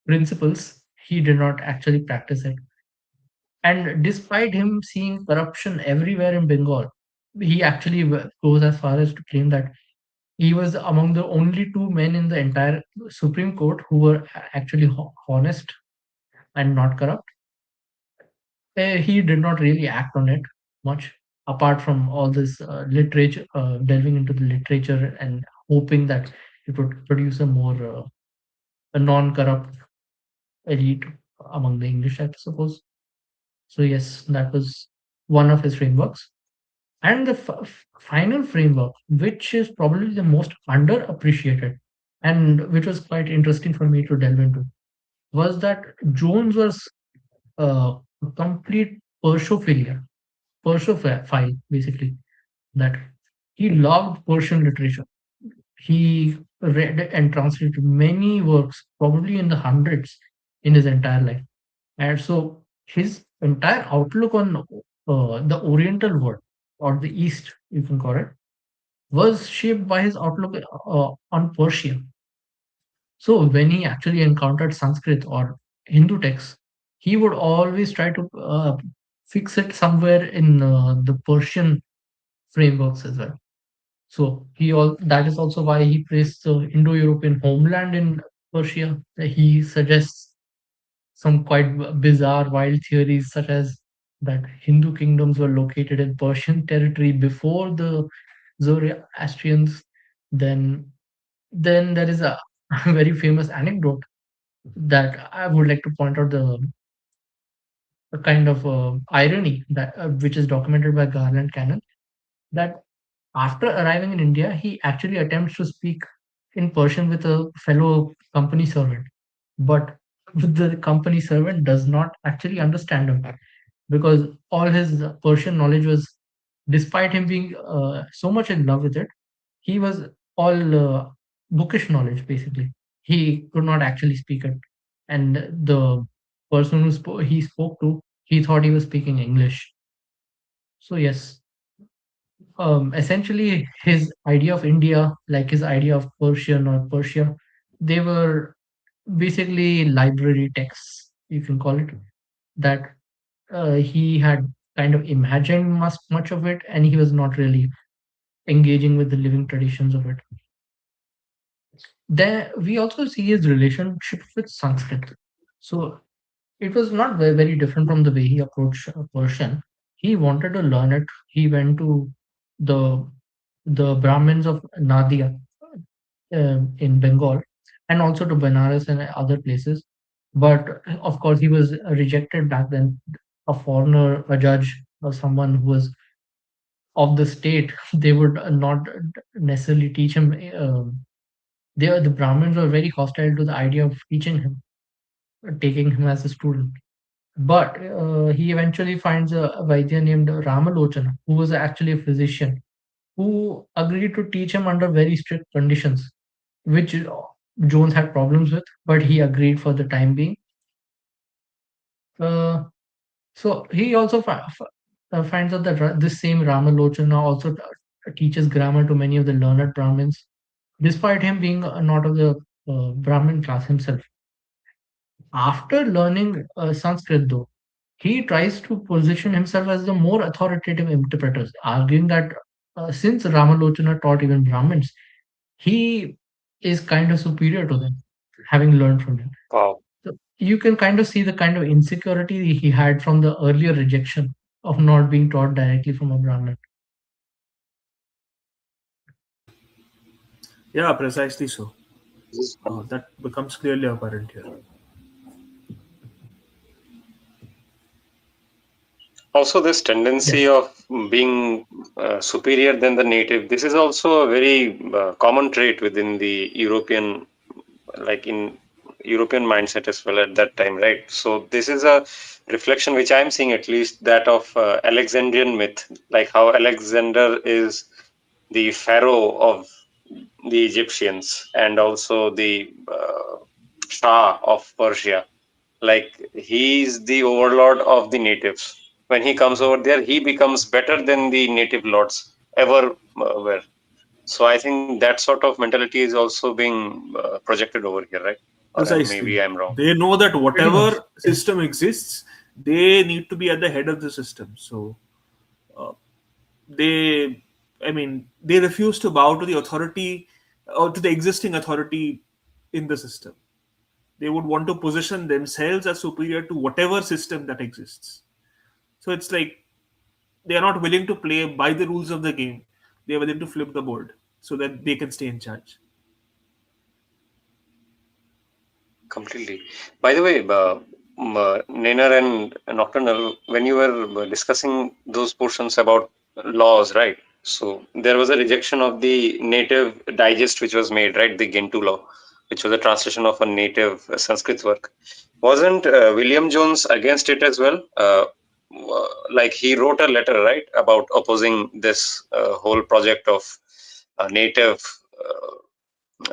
principles. He did not actually practice it. And despite him seeing corruption everywhere in Bengal, he actually goes as far as to claim that he was among the only two men in the entire Supreme Court who were actually honest and not corrupt. He did not really act on it much, apart from all this literature, delving into the literature and hoping that it would produce a more a non-corrupt elite among the English, I suppose. So yes, that was one of his frameworks. And the final framework, which is probably the most underappreciated and which was quite interesting for me to delve into, was that Jones was a complete Persophilia, Persophile, basically, that he loved Persian literature. He read and translated many works, probably in the hundreds, in his entire life. And so his entire outlook on the Oriental world, or the East, you can call it, was shaped by his outlook on Persia. So when he actually encountered Sanskrit or Hindu texts, he would always try to fix it somewhere in the Persian frameworks as well. So that is also why he placed the Indo-European homeland in Persia. He suggests some quite bizarre, wild theories, such as that Hindu kingdoms were located in Persian territory before the Zoroastrians. Then, then there is a very famous anecdote that I would like to point out the kind of irony that which is documented by Garland Cannon that after arriving in India, he actually attempts to speak in Persian with a fellow company servant, but the company servant does not actually understand him because all his Persian knowledge was, despite him being so much in love with it, he was all bookish knowledge basically. He could not actually speak it, and the person he spoke to, he thought he was speaking English. So yes, essentially his idea of India, like his idea of Persian or Persia, they were basically library texts, you can call it, that he had kind of imagined much of it, and he was not really engaging with the living traditions of it. There, we also see his relationship with Sanskrit. So it was not very different from the way he approached Persian. He wanted to learn it. He went to the the Brahmins of Nadia in Bengal, and also to Benares and other places. But of course, he was rejected back then. A foreigner, a judge, or someone who was of the state, they would not necessarily teach him. The Brahmins were very hostile to the idea of teaching him, taking him as a student. But he eventually finds a Vaidya named Ramalochana, who was actually a physician, who agreed to teach him under very strict conditions, which Jones had problems with, but he agreed for the time being. Uh, so he also finds out that this same Ramalochana also teaches grammar to many of the learned Brahmins, despite him being not of the Brahmin class himself. After learning Sanskrit, though, he tries to position himself as the more authoritative interpreters, arguing that since Ramalochana taught even Brahmins, he is kind of superior to them, having learned from them. Wow. So you can kind of see the kind of insecurity he had from the earlier rejection of not being taught directly from a Brahmin. Yeah, precisely so. That becomes clearly apparent here. Also, this tendency Yes. of being superior than the native, this is also a very common trait within the European, like in European mindset as well at that time, right? So this is a reflection which I'm seeing, at least that of Alexandrian myth, like how Alexander is the pharaoh of the Egyptians and also the Shah of Persia. Like he's the overlord of the natives. When he comes over there, he becomes better than the native lords ever were. So I think that sort of mentality is also being projected over here, right? Or Precisely. maybe I'm wrong. They know that Pretty much. whatever Yes. system exists, they need to be at the head of the system. So uh, they, I mean, they refuse to bow to the authority or to the existing authority in the system. They would want to position themselves as superior to whatever system that exists. So it's like they are not willing to play by the rules of the game. They are willing to flip the board so that they can stay in charge. Completely. By the way, Nainer and Nocturnal, when you were discussing those portions about laws, right? So there was a rejection of the native digest which was made, right? The Gentoo law, which was a translation of a native Sanskrit work. Wasn't William Jones against it as well? Like he wrote a letter, right, about opposing this whole project of native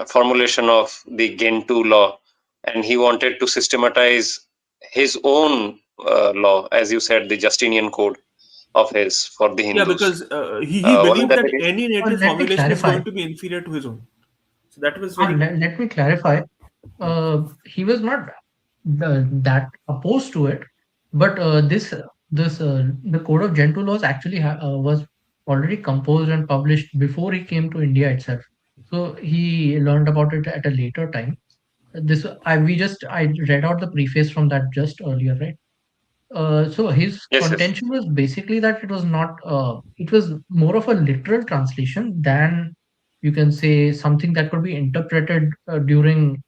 formulation of the Gentoo law, and he wanted to systematize his own law, as you said, the Justinian code of his for the Yeah, Hindus. because he Wasn't believed that that the case? any native Let me formulation is clarify. going to be inferior to his own. So that was very clear. Let me clarify. He was not that opposed to it, but the Code of Gentoo laws actually was already composed and published before he came to India itself. So he learned about it at a later time. This I read out the preface from that just earlier, right? So his Yes, yes. contention was basically that it was not it was more of a literal translation than you can say something that could be interpreted during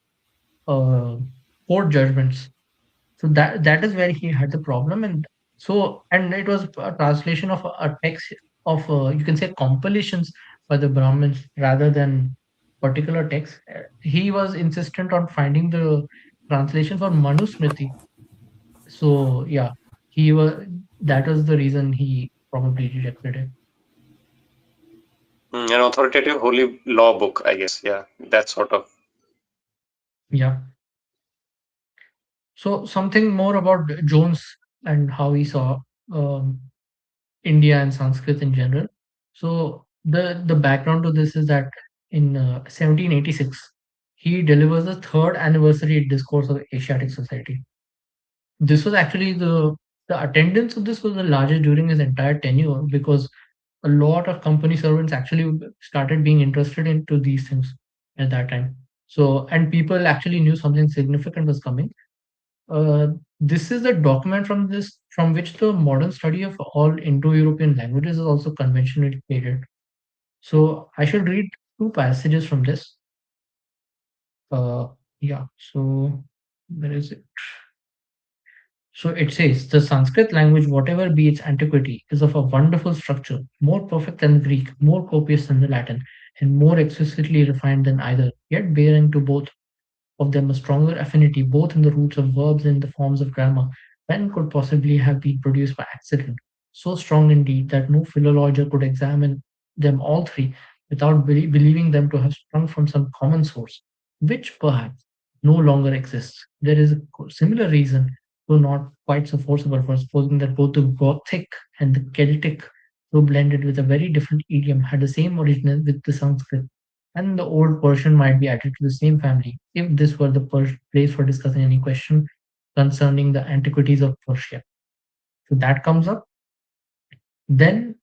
uh, court judgments. So that is where he had the problem, and so and it was a translation of a text of you can say compilations by the Brahmins rather than particular text. He was insistent on finding the translation for Manusmriti. So yeah, he was that was the reason he probably rejected it. An authoritative holy law book, I guess. Yeah, that sort of. Yeah. So something more about Jones and how he saw um, India and Sanskrit in general. So the background to this is that in 1786 he delivers the third anniversary discourse of Asiatic Society. This was actually the attendance of this was the largest during his entire tenure because a lot of company servants actually started being interested into these things at that time. So and people actually knew something significant was coming. This is a document from which the modern study of all Indo-European languages is also conventionally dated. So I should read two passages from this. Yeah. So where is it? So it says the Sanskrit language, whatever be its antiquity, is of a wonderful structure, more perfect than the Greek, more copious than the Latin, and more exquisitely refined than either, yet bearing to both of them a stronger affinity both in the roots of verbs and in the forms of grammar than could possibly have been produced by accident. So strong indeed that no philologer could examine them all three without believing them to have sprung from some common source, which perhaps no longer exists. There is a similar reason, though not quite so forcible, for supposing that both the Gothic and the Celtic, though blended with a very different idiom, had the same origin with the Sanskrit, and the old Persian might be added to the same family if this were the place for discussing any question concerning the antiquities of Persia. So that comes up. Then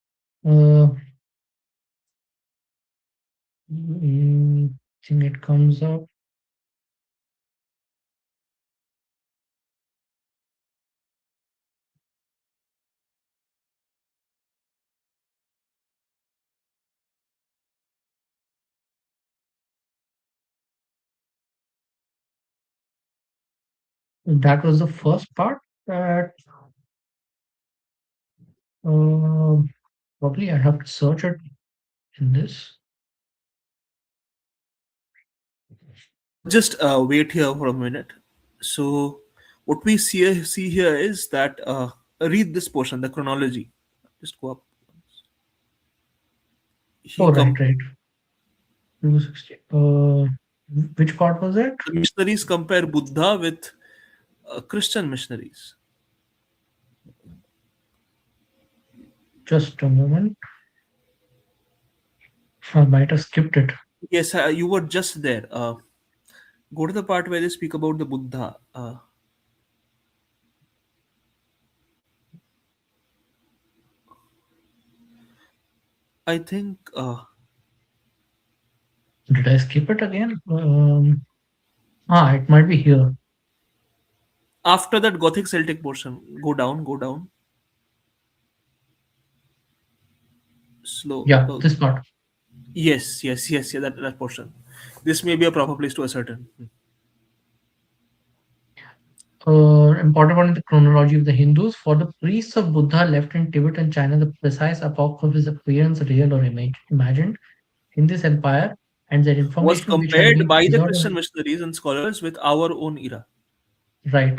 think it comes up. That was the first part. That uh, probably I have to search it in this. Just wait here for a minute. So, what we see here is that read this portion, the chronology. Just go up. He Oh, right, com- right. 260. Which part was it? the missionaries compare Buddha with Christian missionaries. Just a moment. I might have skipped it. Yes, you were just there. Go to the part where they speak about the Buddha. I think Did I skip it again? It might be here. after that Gothic Celtic portion, go down, slow. Yeah, this part. Yes, that portion. This may be a proper place to ascertain. Important one in the chronology of the Hindus. For the priests of Buddha left in Tibet and China, the precise epoch of his appearance, real or imagined, in this empire, and that Was information which had compared been by the preserved. Christian missionaries and scholars with our own era. Right.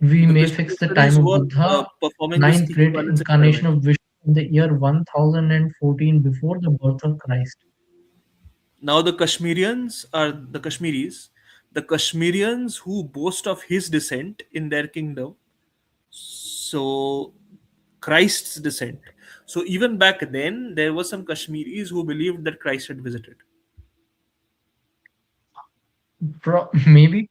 We The may Christian fix the time missionaries of were Buddha, performing this ninth great equivalence incarnation experiment. of Vishnu in the year 1014 before the birth of Christ. Now the Kashmirians who boast of his descent in their kingdom. So Christ's descent. So even back then, there were some Kashmiris who believed that Christ had visited. Maybe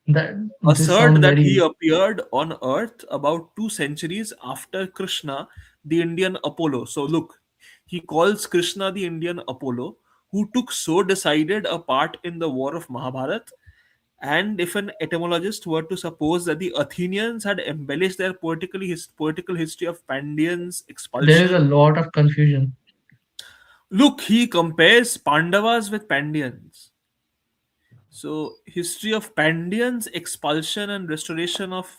that this Assert sounds that he very. appeared on Earth about 2 centuries after Krishna, the Indian Apollo. So look, he calls Krishna the Indian Apollo, who took so decided a part in the war of Mahabharat. And if an etymologist were to suppose that the Athenians had embellished their poetical history of Pandyan's There is a expulsion, lot of confusion. look, he compares Pandavas with Pandyans. So, history of Pandyans' expulsion and restoration of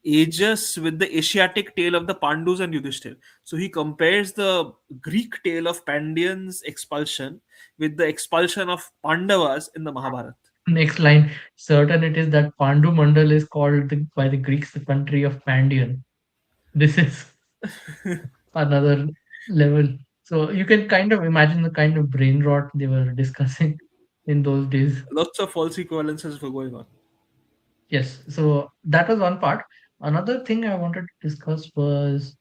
Aegis with the Asiatic tale of the Pandus and Yudhishthir. So, he compares the Greek tale of Pandyans' expulsion with the expulsion of Pandavas in the Mahabharata. Next line, certain it is that Pandu Mandal is called by the Greeks the country of Pandion. This is another level. So you can kind of imagine the kind of brain rot they were discussing in those days. Lots of false equivalences were going on. Yes, so that was one part. Another thing I wanted to discuss was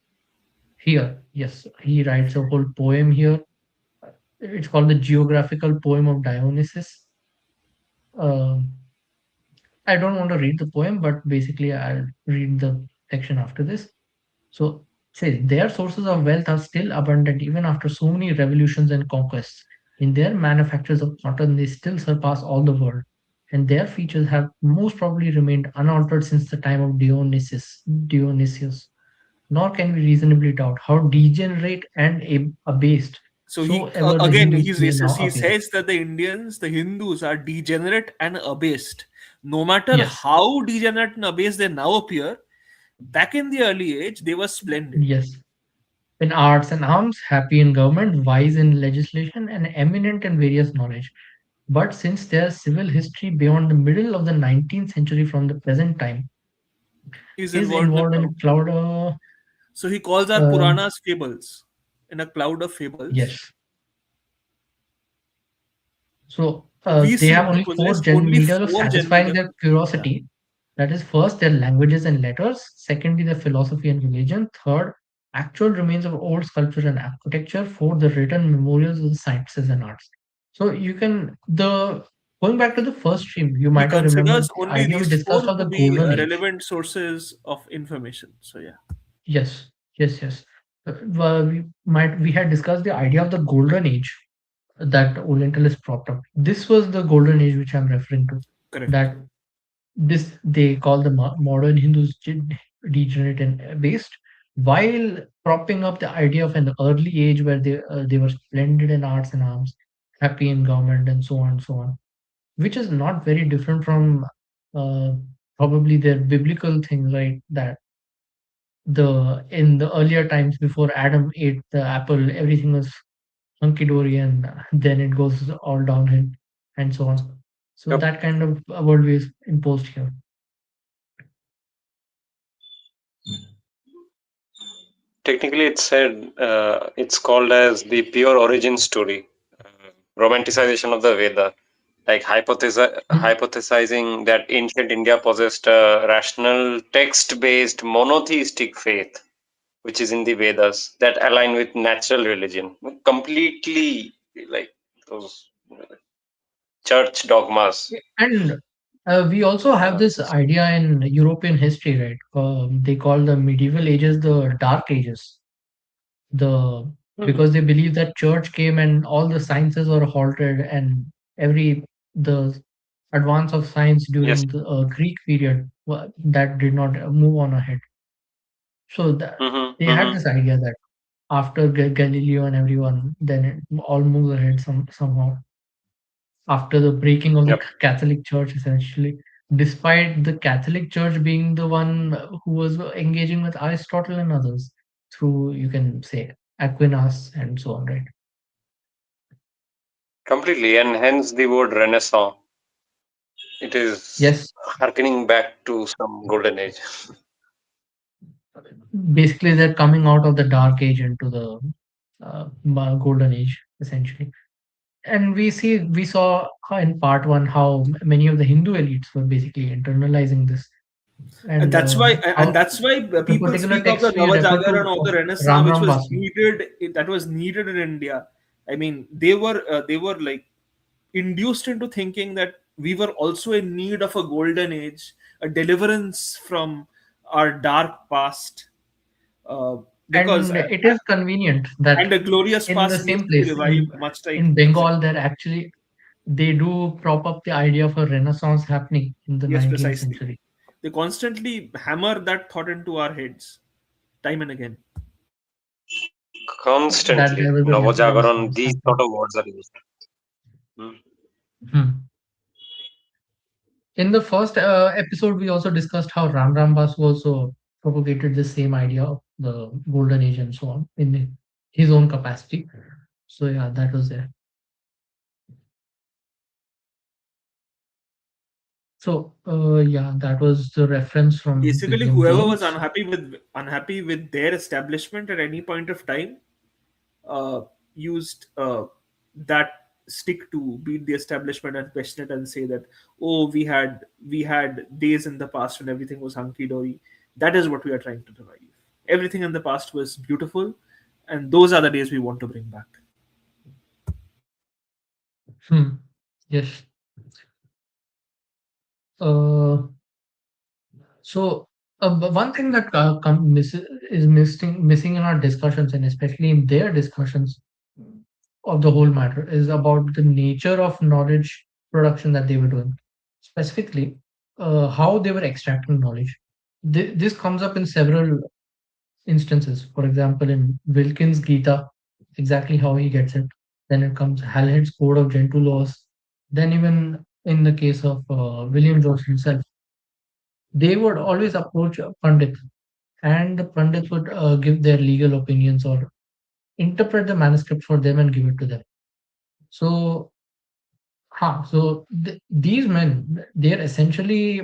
here. Yes, he writes a whole poem here. It's called the Geographical Poem of Dionysus. Um I don't want to read the poem, but basically I'll read the section after this. So, say their sources of wealth are still abundant even after so many revolutions and conquests. In their manufactures of cotton, they still surpass all the world, and their features have most probably remained unaltered since the time of Dionysius. Nor can we reasonably doubt how degenerate and abased So so he ever the again Hindus he's may racist. now He appear. says that the Indians, the Hindus, are degenerate and abased. No matter Yes, how degenerate and abased they now appear, back in the early age they were splendid. yes. In arts and arms, happy in government, wise in legislation, and eminent in various knowledge. But since their civil history beyond the middle of the 19th century from the present time He's is involved in a involved in cloud. a cloud, So he calls our uh, Puranas fables. In a cloud of fables. yes. So So we they have seem to only four possess genuine only means of four satisfying genuine. their Yeah. curiosity. That is, first, their languages and letters. Secondly, their philosophy and religion. Third, actual remains of old sculpture and architecture. Fourth, the written memorials of the sciences and arts. So you can the Going back to the first stream, you He might have remembered considers the only idea we these discussed four of to the be golden age. relevant sources of information. So yeah, Yes, yes, yes. We had discussed the idea of the golden age that Orientalists propped up. This was the golden age which I'm referring to. correct. That this they call the modern Hindus degenerate and waste, while propping up the idea of an early age where they were splendid in arts and arms, happy in government, and so on and so on, which is not very different from uh, probably their biblical thing, right? That the in the earlier times before Adam ate the apple, everything was hunky dory, and then it goes all downhill, and so on. So Yep. that kind of worldview is imposed here. Technically, it's said it's called as the pure origin story, romanticization of the Veda, like Hmm. hypothesizing that ancient India possessed a rational, text-based monotheistic faith, which is in the Vedas, that align with natural religion, completely like those church dogmas. And we also have Uh, this idea in European history, right? They call the medieval ages the Dark Ages. The mhm. Because they believe that church came and all the sciences were halted, and every the advance of science Yes. during the Greek period that did not move on ahead. So they had Hmm. this idea that after Galileo and everyone, then it all moves ahead somehow. After the breaking of the Yep. Catholic Church, essentially, despite the Catholic Church being the one who was engaging with Aristotle and others through, you can say, Aquinas and so on, right? Completely, and hence the word Renaissance. It is Yes, harkening back to some golden age. basically they're coming out of the Dark Age into the Golden Age, essentially. And we saw in part one how many of the Hindu elites were basically internalizing this, And and that's why, how the people particular speak of the text we refer Navajagar to and all of the Renaissance, Ram which Ram was Basu. needed. That was needed in India. I mean, they were like induced into thinking that we were also in need of a golden age, a deliverance from our dark past, uh, because And it is convenient that and a glorious in the past same needs to be place revived, much like in exactly. Bengal, they're actually they do prop up the idea of a renaissance happening in the Yes, 19th precisely. century. They constantly hammer that thought into our heads, time and again. That Constantly, there was a Navajagaran, renaissance these happening. sort of words are used. Hmm. Hmm. In the first episode, we also discussed how Ram Ram Basu also propagated the same idea of the golden age and so on in his own capacity. So yeah, that was there. So yeah, that was the reference from Basically, William whoever was James. unhappy with their establishment at any point of time used that stick to beat the establishment and question it and say that, oh, we had days in the past when everything was hunky dory. That is what we are trying to revive. Everything in the past was beautiful, and those are the days we want to bring back. Hmm. Yes. Uh, so one thing that is missing in our discussions, and especially in their discussions of the whole matter, is about the nature of knowledge production that they were doing. Specifically, how they were extracting knowledge. This comes up in several instances. For example, in Wilkins' Gita, exactly how he gets it. Then it comes Halhead's Code of Gentle Laws. Then even in the case of William Jones himself, they would always approach Pandit, and the Pandits would give their legal opinions or interpret the manuscript for them and give it to them. So, these men, they're essentially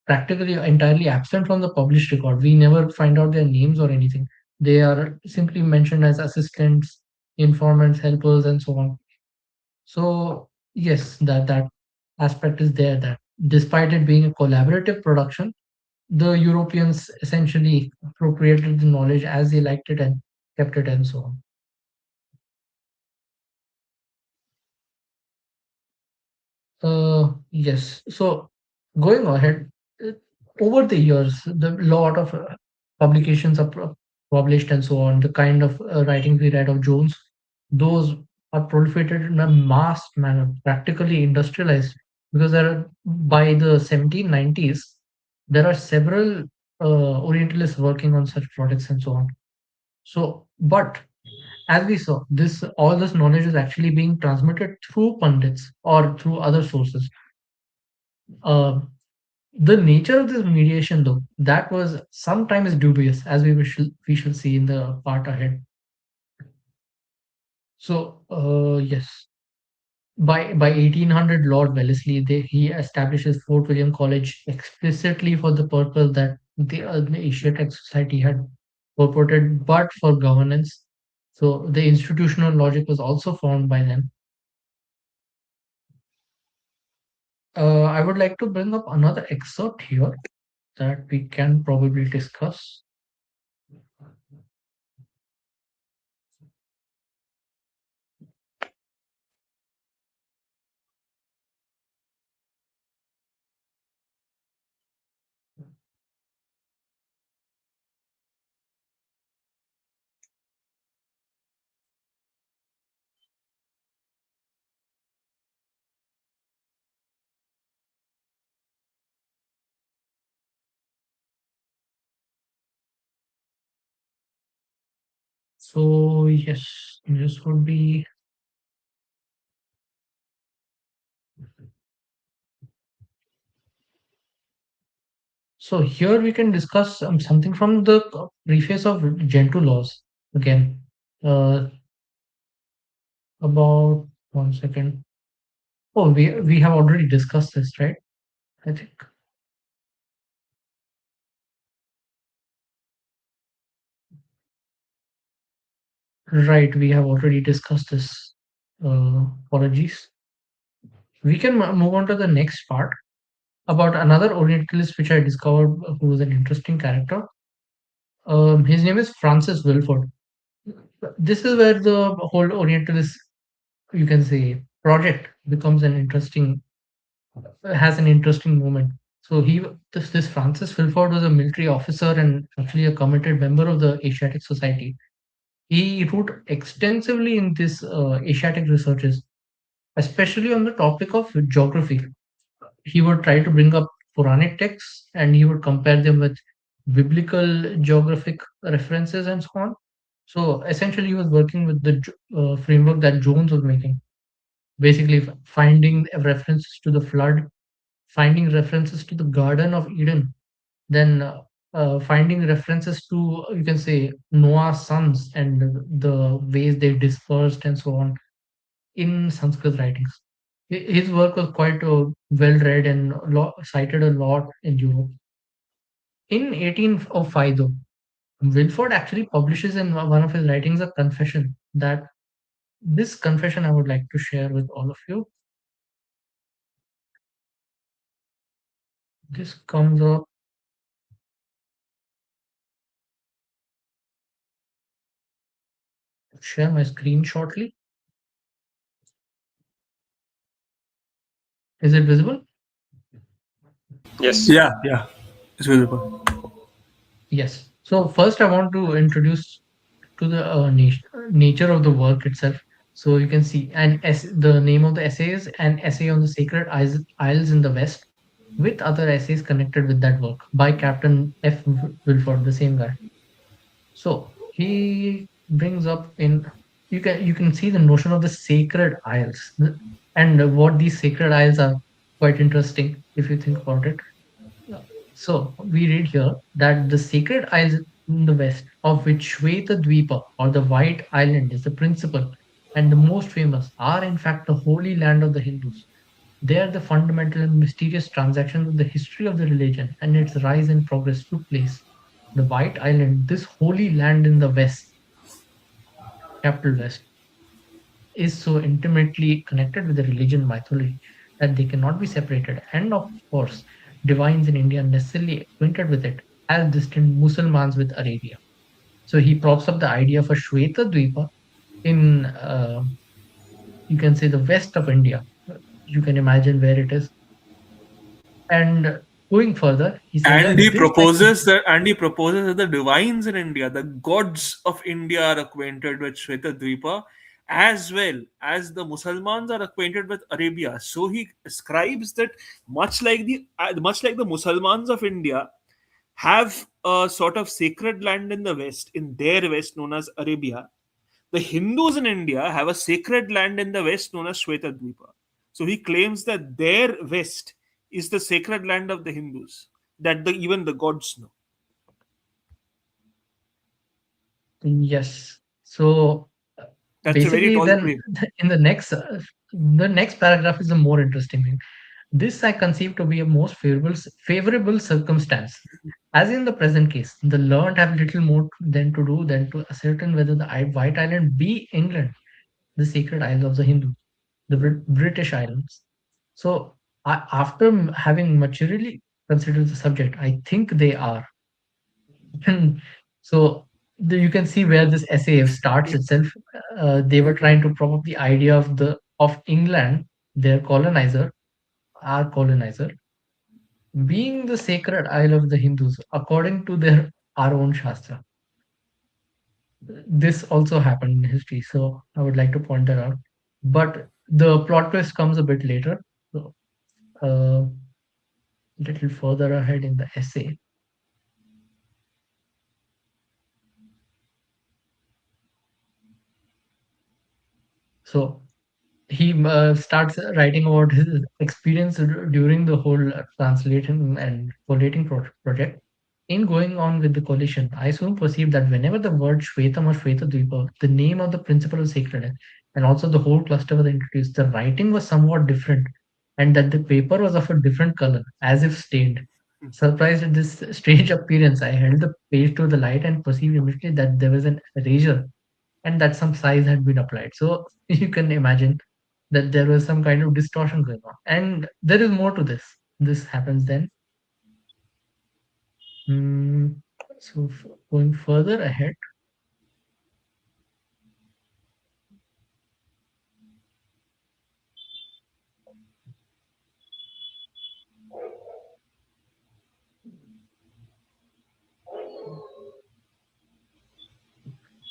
practically entirely absent from the published record. We never find out their names or anything. They are simply mentioned as assistants, informants, helpers, and so on. So yes, that aspect is there. That despite it being a collaborative production, the Europeans essentially appropriated the knowledge as they liked it and kept it and so on. Yes. So going ahead, uh, over the years, the lot of publications are published and so on. The kind of writings we read of Jones, those are proliferated in a mass manner, practically industrialized. Because there are, by the 1790s, there are several Orientalists working on such projects and so on. So, but as we saw, this all this knowledge is actually being transmitted through pundits or through other sources. Uh, the nature of this mediation, though, that was sometimes dubious, as we shall see in the part ahead. So, yes, by 1800, Lord Wellesley he establishes Fort William College explicitly for the purpose that the Asiatic Society had purported, but for governance. So the institutional logic was also formed by them. I would like to bring up another excerpt here that we can probably discuss. So yes, this would be so here we can discuss something from the preface of Gentoo laws again. Uh, about 1 second. Oh, we have already discussed this, right? I think. Right, we have already discussed this. Apologies. We can move on to the next part about another Orientalist which I discovered who was an interesting character. His name is Francis Wilford. This is where the whole Orientalist, you can say, project becomes an interesting has an interesting moment. So this Francis Wilford was a military officer and actually a committed member of the Asiatic Society. He wrote extensively in this Asiatic researches, especially on the topic of geography. He would try to bring up Puranic texts and he would compare them with biblical geographic references and so on. So essentially, he was working with the framework that Jones was making, basically finding references to the flood, finding references to the Garden of Eden, then finding references to, you can say, Noah's sons and the ways they dispersed and so on in Sanskrit writings. His work was quite well read and cited a lot in Europe. In 1805, though, Wilford actually publishes in one of his writings a confession that this confession I would like to share with all of you. This comes up, share my screen shortly. Is it visible? Yes. Yeah, yeah, it's visible. Yes. So first, I want to introduce to the nature of the work itself. So you can see, the name of the essay is An Essay on the Sacred Isles in the West, with other essays connected with that work by Captain F. Wilford, the same guy. So he brings up in you can see the notion of the sacred isles, and what these sacred isles are quite interesting if you think about it. Yeah. So we read here that the sacred isles in the west, of which Shweta or the White Island is the principal and the most famous, are in fact the holy land of the Hindus. They are the fundamental and mysterious transactions of the history of the religion and its rise and progress took place. The White Island, this holy land in the west, capital west, is so intimately connected with the religion mythology that they cannot be separated. And of course, divines in India necessarily acquainted with it, as distant Musalmans with Arabia. So he props up the idea of a Shweta Dvipa in, you can say, the west of India. You can imagine where it is. And going further, he says And that he this I proposes consider. that, and he proposes that the divines in India, the gods of India, are acquainted with Shweta Dvipa, as well as the Musalmans are acquainted with Arabia. So he ascribes that much like the Musalmans of India have a sort of sacred land in the west, in their west known as Arabia, the Hindus in India have a sacred land in the west known as Shweta Dvipa. So he claims that their west is the sacred land of the Hindus, that even the gods know. Yes. So That's a very basically, tall then claim. in the next paragraph is the more interesting thing. This I conceive to be a most favorable circumstance. As in the present case, the learned have little more than to do than to ascertain whether the White Island be England, the sacred isles of the Hindu, the British Islands. So, after having maturely considered the subject, I think they are. So, you can see where this essay starts itself. They were trying to prop up the idea of England, their colonizer, our colonizer, being the sacred isle of the Hindus, according to their our own Shastra. This also happened in history, so I would like to point that out. But the plot twist comes a bit later, so a little further ahead in the essay. So he starts writing about his experience during the whole translation and collating project. In going on with the collation, I soon perceived that whenever the word Shvetam or Shvetadvipa, the name of the principle of sacredness, and also the whole cluster was introduced, the writing was somewhat different, and that the paper was of a different color, as if stained. Surprised at this strange appearance, I held the page to the light and perceived immediately that there was an erasure and that some size had been applied. So you can imagine that there was some kind of distortion going on. And there is more to this. This happens then. Mm, so going further ahead,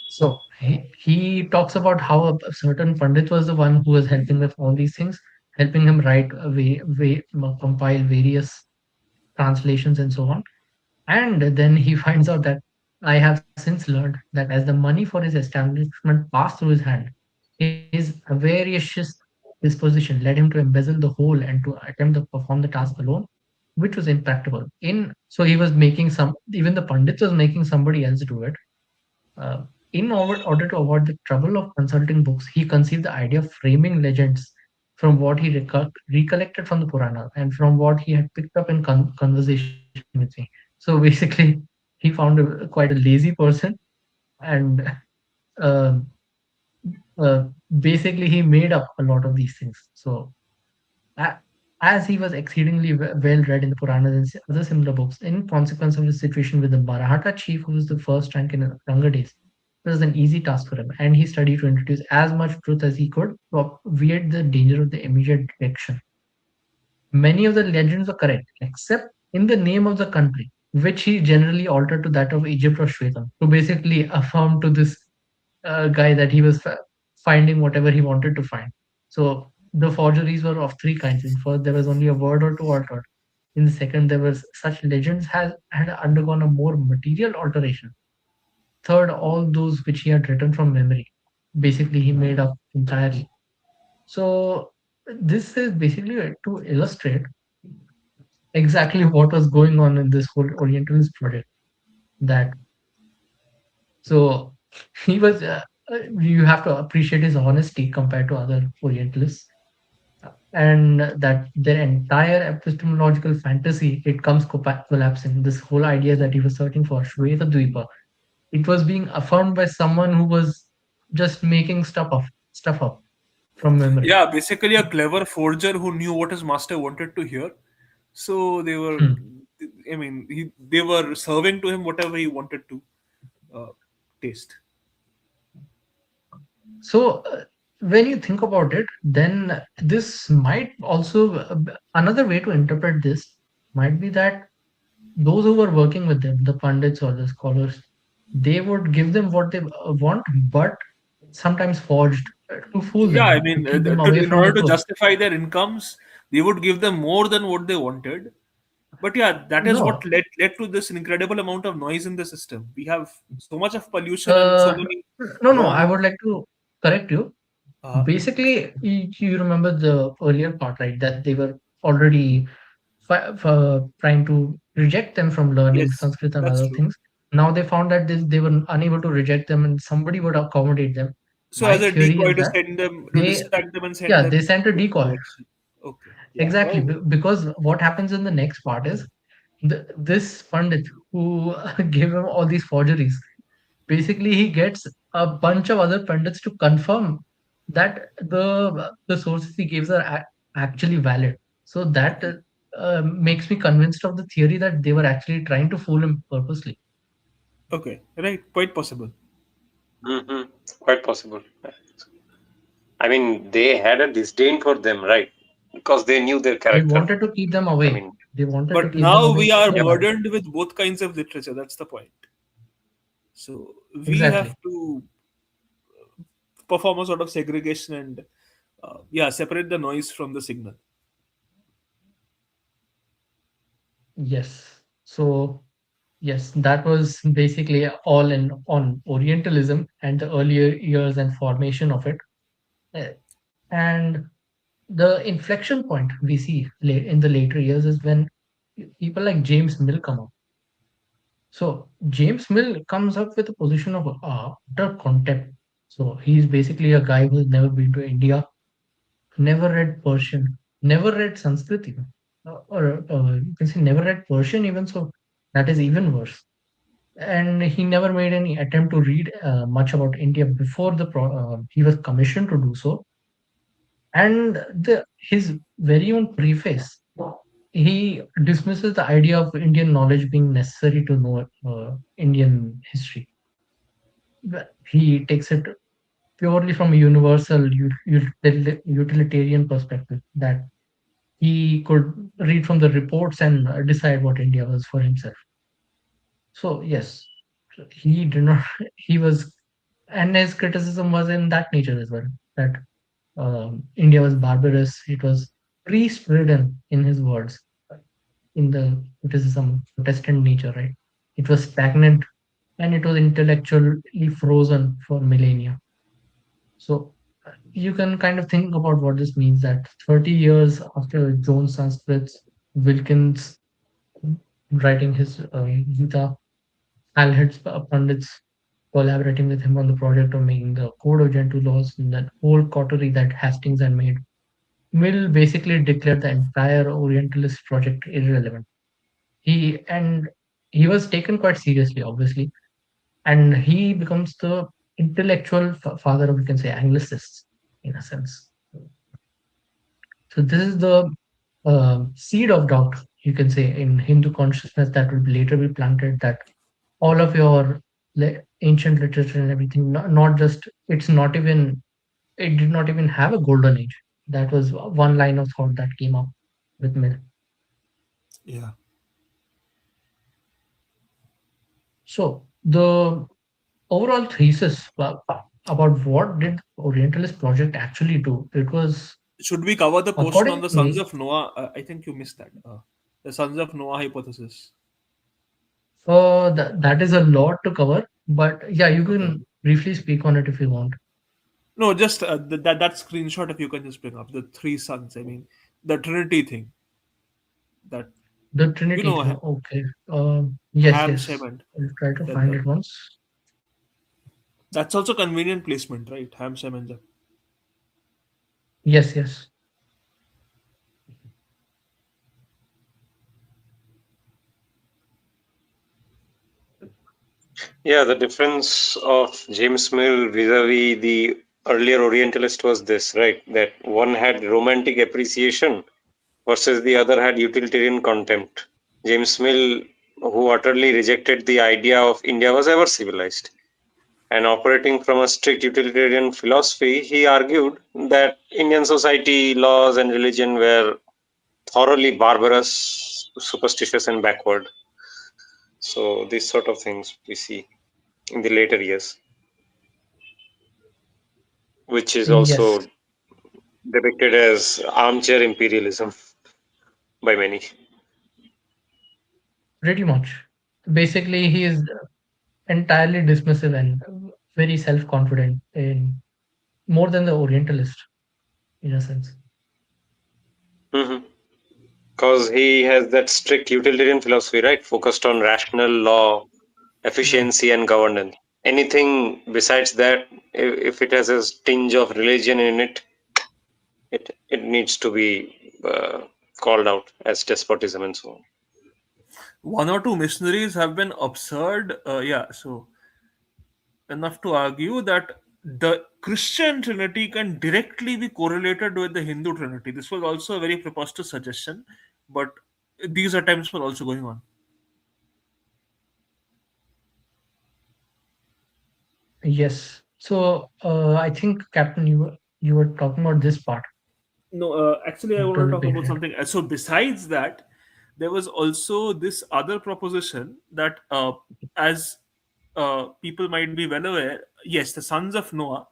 so he talks about how a certain Pandit was the one who was helping with all these things, helping him write, compile various translations and so on. And then he finds out that I have since learned that as the money for his establishment passed through his hand, his avaricious disposition led him to embezzle the whole and to attempt to perform the task alone, which was impracticable. So he was making even the Pandit was making somebody else do it. In order to avoid the trouble of consulting books, he conceived the idea of framing legends from what he recollected from the Purana and from what he had picked up in conversation with me. So basically, he found quite a lazy person, and uh, uh, basically he made up a lot of these things. So a- as he was exceedingly well read in the Puranas and other similar books, in consequence of his situation with the Maratha chief, who was the first rank in younger days, it was an easy task for him, and he studied to introduce as much truth as he could to obviate the danger of the immediate detection. Many of the legends were correct, except in the name of the country, which he generally altered to that of Egypt or Shwetam, to basically affirm to this guy that he was finding whatever he wanted to find. So the forgeries were of three kinds. In first, there was only a word or two altered. In the second, there was such legends had undergone a more material alteration. Third, all those which he had written from memory. Basically, he made up entirely. So this is basically to illustrate exactly what was going on in this whole Orientalist project. That so he was. You have to appreciate his honesty compared to other Orientalists, and that their entire epistemological fantasy it comes collapsing. This whole idea that he was searching for Shweta Dvipa, it was being affirmed by someone who was just making stuff up from memory. Yeah, basically a clever forger who knew what his master wanted to hear. So they were, Hmm. they were serving to him whatever he wanted to uh, taste. So, when you think about it, then this might also another way to interpret this. might be that those who were working with them, the pundits or the scholars, they would give them what they want, but sometimes forged to fool Yeah, I them, to mean, keep them away in from the order to truth. justify their incomes, they would give them more than what they wanted. But yeah, that is what No, led to this incredible amount of noise in the system. We have so much of pollution and so uh, many no, I wrong. would like to correct you. Uh, Basically, you remember the earlier part, right? That they were already trying to reject them from learning yes, Sanskrit and that's other true. things. Now they found that they were unable to reject them, and somebody would accommodate them. So My as a theory decoy is to that send them to they, distract them and send yeah, they them sent a different decoy. direction. Okay, yeah. Exactly, Well, because what happens in the next part is this Pandit who gave him all these forgeries. Basically, he gets a bunch of other pundits to confirm that the sources he gives are actually valid. So that okay, makes me convinced of the theory that they were actually trying to fool him purposely. okay, right, quite possible. Hmm. Quite possible. I mean, they had a disdain for them, right? Because they knew their They character. wanted to keep them I away. mean, They wanted to But keep them now away we are so yep. bad. burdened with both kinds of literature. That's the point. So we Exactly. have to perform a sort of segregation and yeah, separate the noise from the signal. Yes. So yes, that was basically all in on Orientalism and the earlier years and formation of it. Uh, And the inflection point we see in the later years is when people like James Mill come up. So James Mill comes up with a position of utter contempt. So he's basically a guy who's never been to India, never read Persian, never read Sanskrit even, or you can say never read Persian even. So that is even worse. And he never made any attempt to read much about India before he was commissioned to do so. And his very own preface, he dismisses the idea of Indian knowledge being necessary to know Indian history. He takes it purely from a universal utilitarian perspective that he could read from the reports and decide what India was for himself. So yes, he did not. He was, and his criticism was in that nature as well. That India was barbarous. It was priest-ridden, in his words, in the criticism, Protestant nature, right? It was stagnant and it was intellectually frozen for millennia. So you can kind of think about what this means that 30 years after Jones Sanskrit's Wilkins writing his Gita, Alhed's pundits collaborating with him on the project of making the Code of Gentile Laws and that whole coterie that Hastings had made. Mill basically declared the entire Orientalist project irrelevant. He and he was taken quite seriously, obviously, and he becomes the intellectual father of, we can say, Anglicists in a sense. So this is the seed of doubt, you can say, in Hindu consciousness that will later be planted. That all of your ancient literature and everything, not just it's not even it did not even have a golden age. That was one line of thought that came up with Mill. Yeah. So the overall thesis about what did Orientalist project actually do? It was, Should we cover the portion on according the to sons me, of Noah? I think you missed that. The sons of Noah hypothesis. that is a lot to cover. But yeah, you Okay. can briefly speak on it if you want. No, just that screenshot if you can just bring up the three sons. I mean, the Trinity thing. That The you Trinity. know, Okay. Yes, Ham, yes. Shem, and I'll try to then find the it once. that's also convenient placement, right? Ham, Shem, and Japheth. Yes, yes. Yeah, the difference of James Mill vis-a-vis the earlier Orientalist was this, right? That one had romantic appreciation versus the other had utilitarian contempt. James Mill, who utterly rejected the idea of India was ever civilized, and operating from a strict utilitarian philosophy, he argued that Indian society, laws, and religion were thoroughly barbarous, superstitious and backward. So these sort of things we see in the later years, which is Yes, also depicted as armchair imperialism by many. pretty much. Basically, he is entirely dismissive and very self-confident in more than the Orientalist in a sense. Because he has that strict utilitarian philosophy, right? Focused on rational law, Yeah. efficiency, and governance. Anything besides that, if it has a tinge of religion in it, it needs to be called out as despotism and so on. One or two missionaries have been absurd. Yeah, so enough to argue that the Christian Trinity can directly be correlated with the Hindu Trinity. This was also a very preposterous suggestion, but these attempts were also going on. Yes. So I think Captain, you were talking about this part. No, actually, I What want to was talk about behind? something. So, besides that, there was also this other proposition that, as people might be well aware, yes, the sons of Noah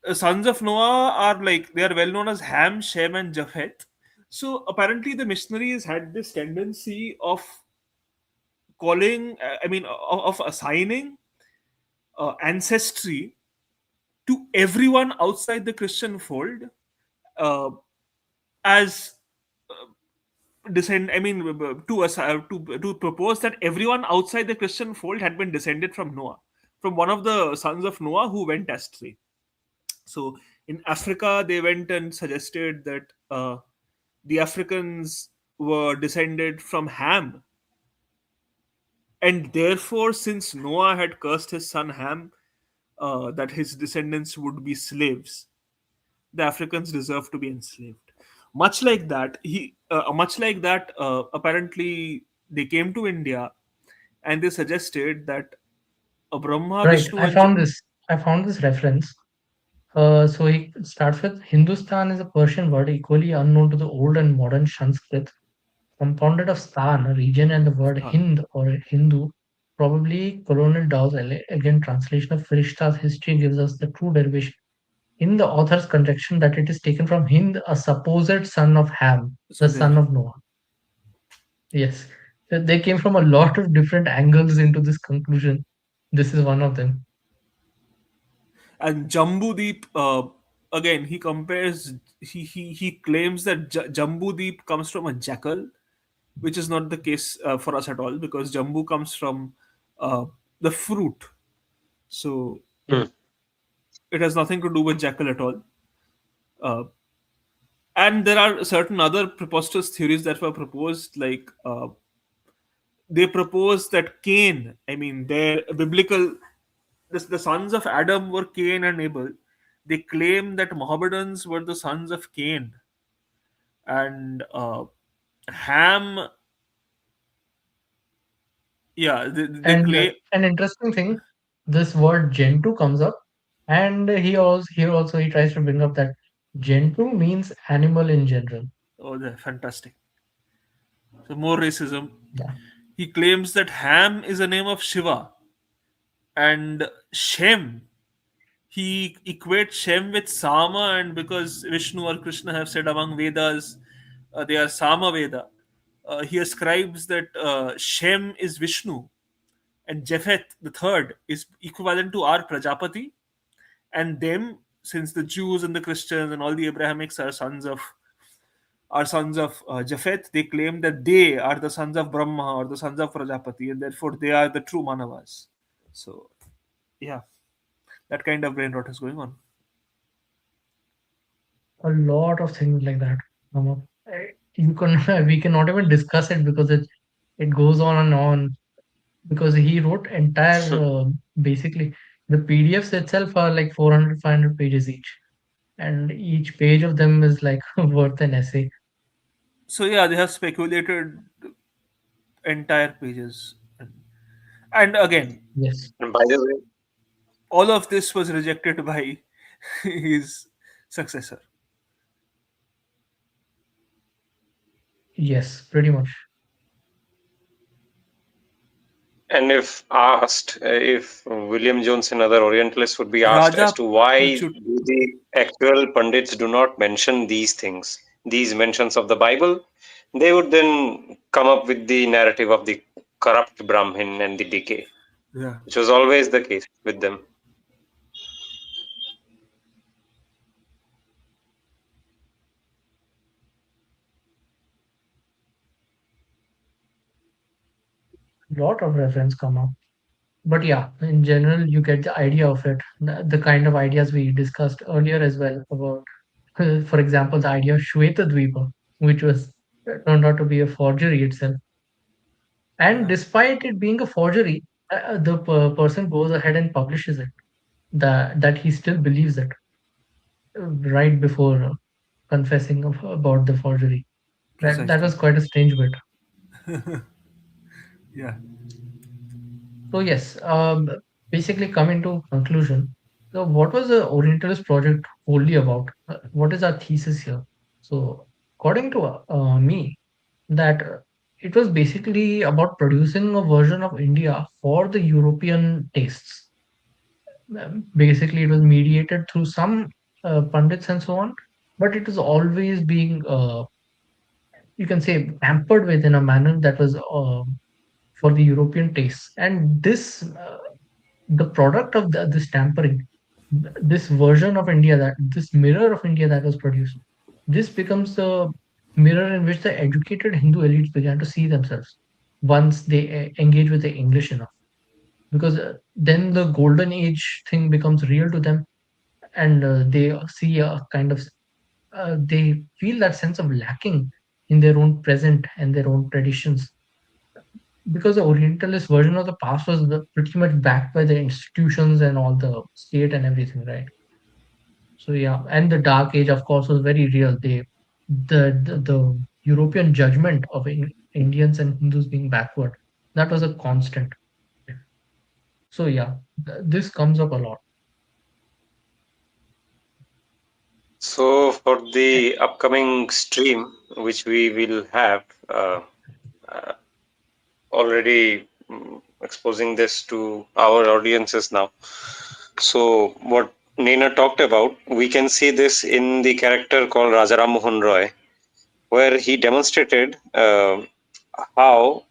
are like they are well known as Ham, Shem, and Japheth. So, apparently, the missionaries had this tendency of calling, of assigning ancestry to everyone outside the Christian fold uh, as descend I mean to us to propose that everyone outside the Christian fold had been descended from Noah, from one of the sons of Noah who went astray. So in Africa they went and suggested that the Africans were descended from Ham, and therefore since Noah had cursed his son Ham, that his descendants would be slaves, the Africans deserve to be enslaved. Much like that, apparently they came to India and they suggested that Brahma, Right. Vishnu, I and found this. I found this reference. So he starts with Hindustan is a Persian word equally unknown to the old and modern Sanskrit, compounded of Stan, a region, and the word Khan. Hind or Hindu. Probably Colonel Dawes' elegant translation of Firishta's history gives us the true derivation. In the author's conjecture that it is taken from Hind, a supposed son of Ham, So the there, son of Noah. Yes. So they came from a lot of different angles into this conclusion. This is one of them. and Jambudeep. Again, he compares. He claims that Jambudeep comes from a jackal, which is not the case for us at all because Jambu comes from uh, the fruit. So Yeah. it has nothing to do with jackal at all. Uh, and there are certain other preposterous theories that were proposed, like they propose that Cain, I mean, their biblical, the sons of Adam were Cain and Abel. They claim that Mohammedans were the sons of Cain, and Ham, yeah, they And claim. an interesting thing, this word Gentoo comes up, and he tries to bring up that Gentoo means animal in general. Oh, they're fantastic. So more racism. Yeah. He claims that Ham is a name of Shiva, and Shem, he equates Shem with Sama, and because Vishnu or Krishna have said among Vedas they are Sama Veda, he ascribes that Shem is Vishnu and Japheth, the third, is equivalent to our Prajapati, and them, since the Jews and the Christians and all the Abrahamics are sons of Japheth, they claim that they are the sons of Brahma or the sons of Prajapati, and therefore they are the true Manavas. So, yeah, that kind of brain rot is going on. A lot of things like that come up. You can we cannot even discuss it because it goes on and on because he wrote entire basically the PDFs itself are like 400 500 pages each, and each page of them is like worth an essay. So, yeah, they have speculated entire pages. And again, Yes. And by the way, all of this was rejected by his successor. Yes, pretty much. And if asked, if William Jones and other Orientalists would be asked as Raja to why Prachut. the actual pundits do not mention these things, these mentions of the Bible, they would then come up with the narrative of the corrupt Brahmin and the decay, Yeah, which was always the case with them. Lot of reference come up. But yeah, in general, you get the idea of it. The kind of ideas we discussed earlier as well about, for example, the idea of Shweta Dvipa, which was turned out to be a forgery itself. And yeah, despite it being a forgery, the person goes ahead and publishes it. That he still believes it right before confessing about the forgery. That precisely. was quite a strange bit. Yeah. So yes, basically coming to conclusion. So what was the Orientalist project wholly about? What is our thesis here? So according to me, that it was basically about producing a version of India for the European tastes. Basically, it was mediated through some pundits and so on, but it was always being, you can say, pampered with in a manner that was for the European tastes. And this the product of this tampering, this version of India, that this mirror of India that was produced, this becomes the mirror in which the educated Hindu elites began to see themselves once they engage with the English enough. Because then the golden age thing becomes real to them, and they see a kind of, they feel that sense of lacking in their own present and their own traditions, because the Orientalist version of the past was pretty much backed by the institutions and all the state and everything, right? So yeah, and the Dark Age, of course, was very real. The European judgment of Indians and Hindus being backward, that was a constant. So yeah, this comes up a lot. So, for the upcoming stream, which we will have, uh, already exposing this to our audiences now. So, what Nina talked about, we can see this in the character called Rajaram Mohan Roy, where he demonstrated how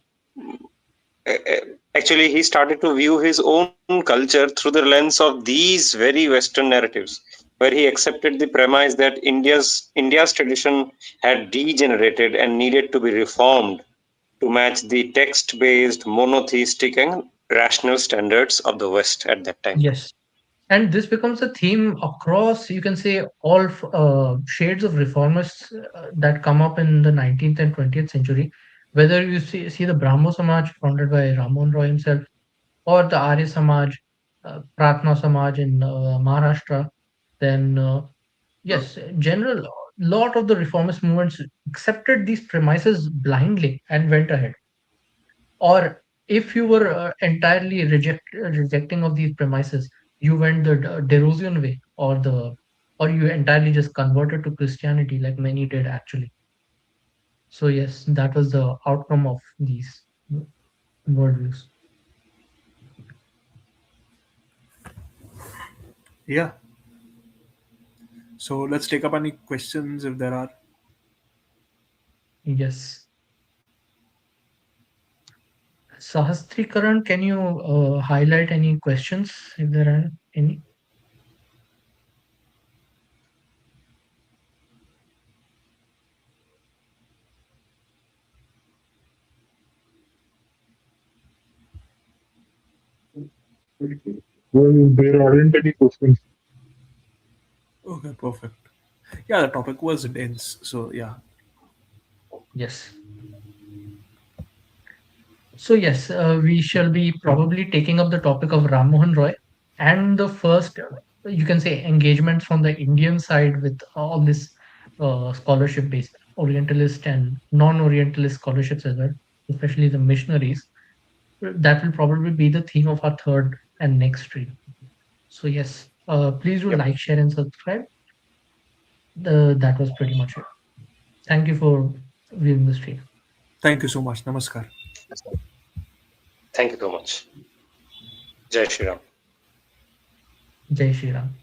actually he started to view his own culture through the lens of these very Western narratives, where he accepted the premise that India's tradition had degenerated and needed to be reformed to match the text-based monotheistic and rational standards of the West at that time. Yes. And this becomes a theme across, you can say, all shades of reformists that come up in the 19th and 20th century. Whether you see the Brahmo Samaj founded by Ramon Roy himself, or the Arya Samaj, Pratna Samaj in Maharashtra, then yes, in general, lot of the reformist movements accepted these premises blindly and went ahead. Or if you were entirely rejecting of these premises, you went the Derosian way, or you entirely just converted to Christianity, like many did actually. So yes, that was the outcome of these worldviews. Yeah. So let's take up any questions if there are. Yes. Sahasrikaran, can you highlight any questions if there are any? Well, there aren't any questions. Okay, perfect. Yeah, the topic was dense. So yeah. Yes. So yes, we shall be probably taking up the topic of Ram Mohan Roy and the first, you can say, engagements from the Indian side with all this scholarship-based Orientalist and non-Orientalist scholarships as well, especially the missionaries. That will probably be the theme of our third and next stream. So yes, please do Yep. like, share, and subscribe. That was pretty much it. Thank you for viewing the stream. Thank you so much. Namaskar. Thank you so much. Jai Shri Ram. Jai Shri Ram.